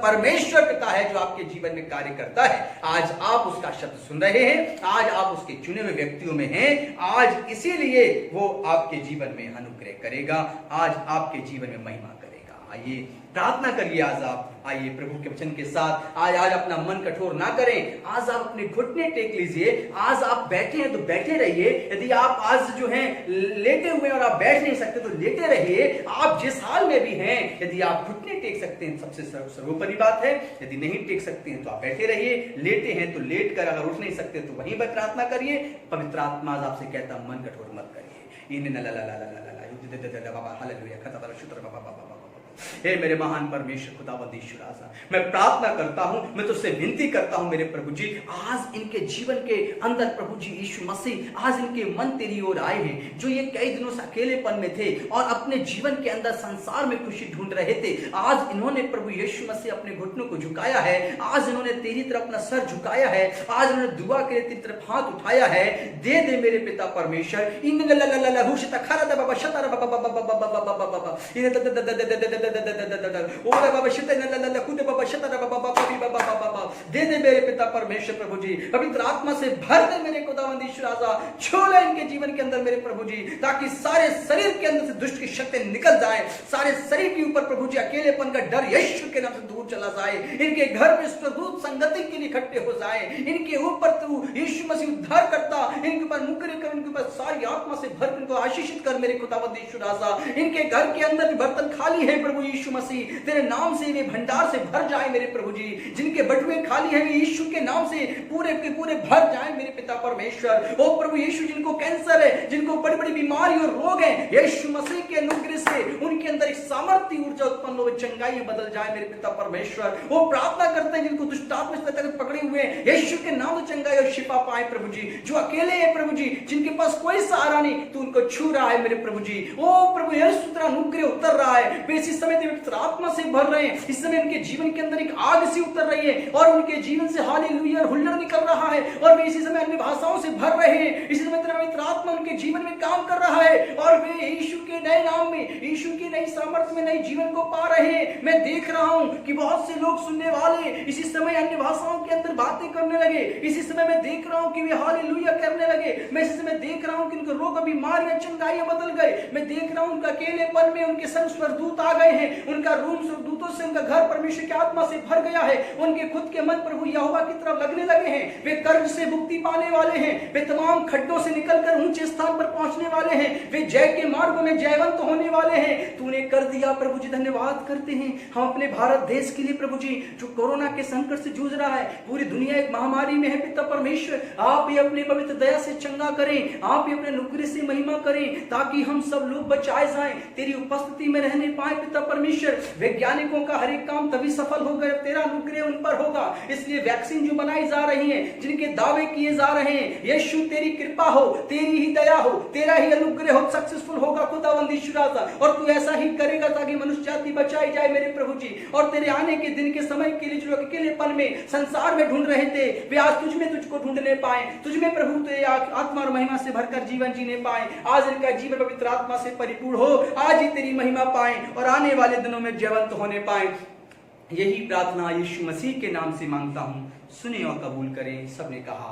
परमेश्वर पिता है जो आपके जीवन में कार्य करता है। आज आप उसका शब्द सुन रहे हैं, आज आप उसके चुने हुए व्यक्तियों में हैं, आज इसीलिए वो आपके जीवन में अनुग्रह करेगा, आज आपके जीवन में महिमा करेगा। आइए प्रार्थना करिए। आज आप आइए प्रभु के वचन के साथ आज अपना मन कठोर ना करें। आज आप अपने घुटने टेक लीजिए। आज आप बैठे हैं तो बैठे रहिए। यदि आप आज जो हैं लेटे हुए और आप बैठ नहीं सकते तो लेटे रहिए। आप जिस हाल में भी हैं, यदि आप घुटने टेक सकते हैं सबसे सर्वोपरि बात है। यदि नहीं टेक सकते हैं तो आप बैठे रहिए। लेटे हैं तो लेट कर, अगर उठ नहीं सकते तो वहीं पर प्रार्थना करिए। पवित्र आत्मा आज आपसे कहता मन कठोर मत करिए। हे मेरे महान परमेश्वर खुदावंद ईश्वर आजा, मैं प्रार्थना करता हूं, मैं तुझसे विनती करता हूं मेरे प्रभु जी, आज इनके जीवन के अंदर प्रभु जी यीशु मसीह, आज इनके मन तेरी ओर आए हैं, जो ये कई दिनों से अकेलेपन में थे और अपने जीवन के अंदर संसार में खुशी ढूंढ रहे थे। आज इन्होंने प्रभु यीशु मसीह अपने घुटनों को झुकाया है, आज इन्होंने तेरी तरफ अपना सर झुकाया है, आज इन्होंने दुआ के लिए तेरी तरफ हाथ उठाया है। दे दे मेरे पिता परमेश्वर, दे दे मेरे पिता परमेश्वर प्रभु जी, पवित्र आत्मा से भर दे मेरे खुदावंद ईश्वर आजा, छू ले इनके जीवन के अंदर मेरे प्रभु जी, ताकि सारे शरीर के अंदर से दुष्ट की शक्ति निकल जाए, सारे शरीर के ऊपर प्रभु जी अकेलेपन का डर यीशु के नाम से दूर चला जाए, इनके घर में स्वरूप संगति के लिए इकट्ठे हो जाए, इनके ऊपर तू यीशु मसीह उद्धार करता, इनके ऊपर मुकर्र कर, इनके ऊपर सारी आत्मा से भर, इनको आशीषित कर मेरे खुदावंद ईश्वर आजा। इनके घर के अंदर भी बर्तन खाली है प्रभु यीशु मसीह, तेरे नाम से वे भंडार से भर जाए मेरे प्रभु जी, जिनके बटुए खाली है वे यीशु के नाम से पूरे के पूरे भर जाए मेरे पिता परमेश्वर। ओ प्रभु यीशु, जिनको कैंसर है, जिनको बड़ी बड़ी बीमारी और रोग है, यीशु मसीह के अनुग्रह से उनके अंदर एक सामर्थ्य ऊर्जा उत्पन्न हो, चंगाई बदल जाए मेरे पिता परमेश्वर। वो प्रार्थना करते हैं जिनको दुष्ट आत्मा से तक पकड़े हुए हैं, यीशु के नाम से चंगाई और शिफा पाए प्रभु जी, जो अकेले हैं प्रभु जी, जिनके पास कोई सहारा नहीं, तू उनको छू रहा है मेरे प्रभु जी। ओ प्रभु यीशु तेरा अनुग्रह उतर रहा है, वे इसी समय पवित्र आत्मा से भर रहे हैं, इस समय उनके जीवन के अंदर एक आग सी उतर रही है और उनके जीवन से हालेलुया हुल्लड़ निकल रहा है, और वे इसी समय अन्य भाषाओं से भर रहे हैं, इसी समय तेरा पवित्र आत्मा उनके जीवन में काम कर रहा है और वे यीशु के नए नाम में, यीशु की नई सामर्थ्य में नए जीवन को पा रहे हैं। मैं देख रहा हूं कि बहुत से लोग सुनने वाले इसी समय अन्य भाषाओं के अंदर बातें करने लगे, इसी समय मैं देख रहा हूं कि वे हालेलुया करने लगे, मैं इसी समय देख रहा हूं कि उनके रोग बीमारियां चंगाइयां बदल गए, मैं देख रहा हूं उनका अकेलेपन में उनके संग स्वर्गदूत आ गए हैं, उनका रूम स्वर्गदूतों से उनका घर परमेश्वर की आत्मा से भर गया है, उनके खुद के मन प्रभु यहोवा की तरफ लगने लगे हैं, वे कर्ज से मुक्ति पाने वाले हैं, वे तमाम खड्डों से निकलकर ऊंचे स्थान पर पहुंचने वाले हैं, वे जय के मार्गों में जयवंत होने वाले हैं। तूने कर दिया प्रभु जी, धन्यवाद करते हैं हम अपने भारत देश के लिए प्रभु जी, जो कोरोना के संकट से जूझ रहा है, पूरी दुनिया एक महामारी में है पिता परमेश्वर, आप ये अपनी पवित्र दया से चंगा करें, आप ये अपने अनुग्रह से महिमा करें, ताकि हम सब लोग बचाए जाएं, तेरी उपस्थिति में रहने पाए पिता परमेश्वर। वैज्ञानिकों का हर एक काम तभी सफल होगा जब तेरा अनुग्रह उन पर होगा, इसलिए वैक्सीन जो बनाई जा रही है, जिनके दावे किए जा रहे हैं, यीशु तेरी कृपा हो, तेरी ही दया हो, तेरा ही अनुग्रह हो, सक्सेसफुल होगा खुदावंद ईश्वर, और तू ऐसा ही करेगा ताकि मनुष्य जाति बचाई जाए मेरे प्रभु जी। और तेरे आने के दिन के समय के लिए जो अकेलेपन में संसार में ढूंढ रहे थे, वे आज तुझ में तुझको ढूंढने पाए, तुझ में प्रभु तेरे आत्मा और महिमा से भरकर जीवन जीने पाए, आज इनका जीवन पवित्र आत्मा से परिपूर्ण हो, आज ही तेरी महिमा पाए और आने वाले दिनों में जीवंत होने पाए। यही प्रार्थना यीशु मसीह के नाम से मांगता हूं, सुने और कबूल करें। सबने कहा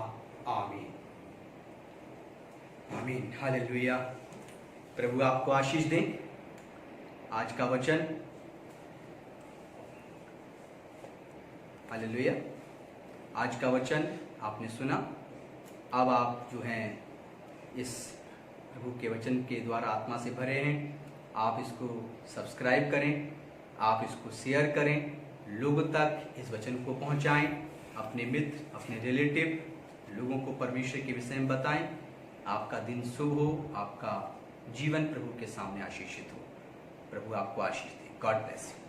आमीन आमीन। हालेलुया। प्रभु आपको आशीष दें। आज का वचन, हालेलुया, आज का वचन आपने सुना। अब आप जो हैं इस प्रभु के वचन के द्वारा आत्मा से भरे हैं, आप इसको सब्सक्राइब करें, आप इसको शेयर करें, लोगों तक इस वचन को पहुंचाएं, अपने मित्र, अपने रिलेटिव लोगों को परमेश्वर के विषय में बताएं। आपका दिन शुभ हो, आपका जीवन प्रभु के सामने आशीषित हो। प्रभु आपको आशीष दे। God bless you.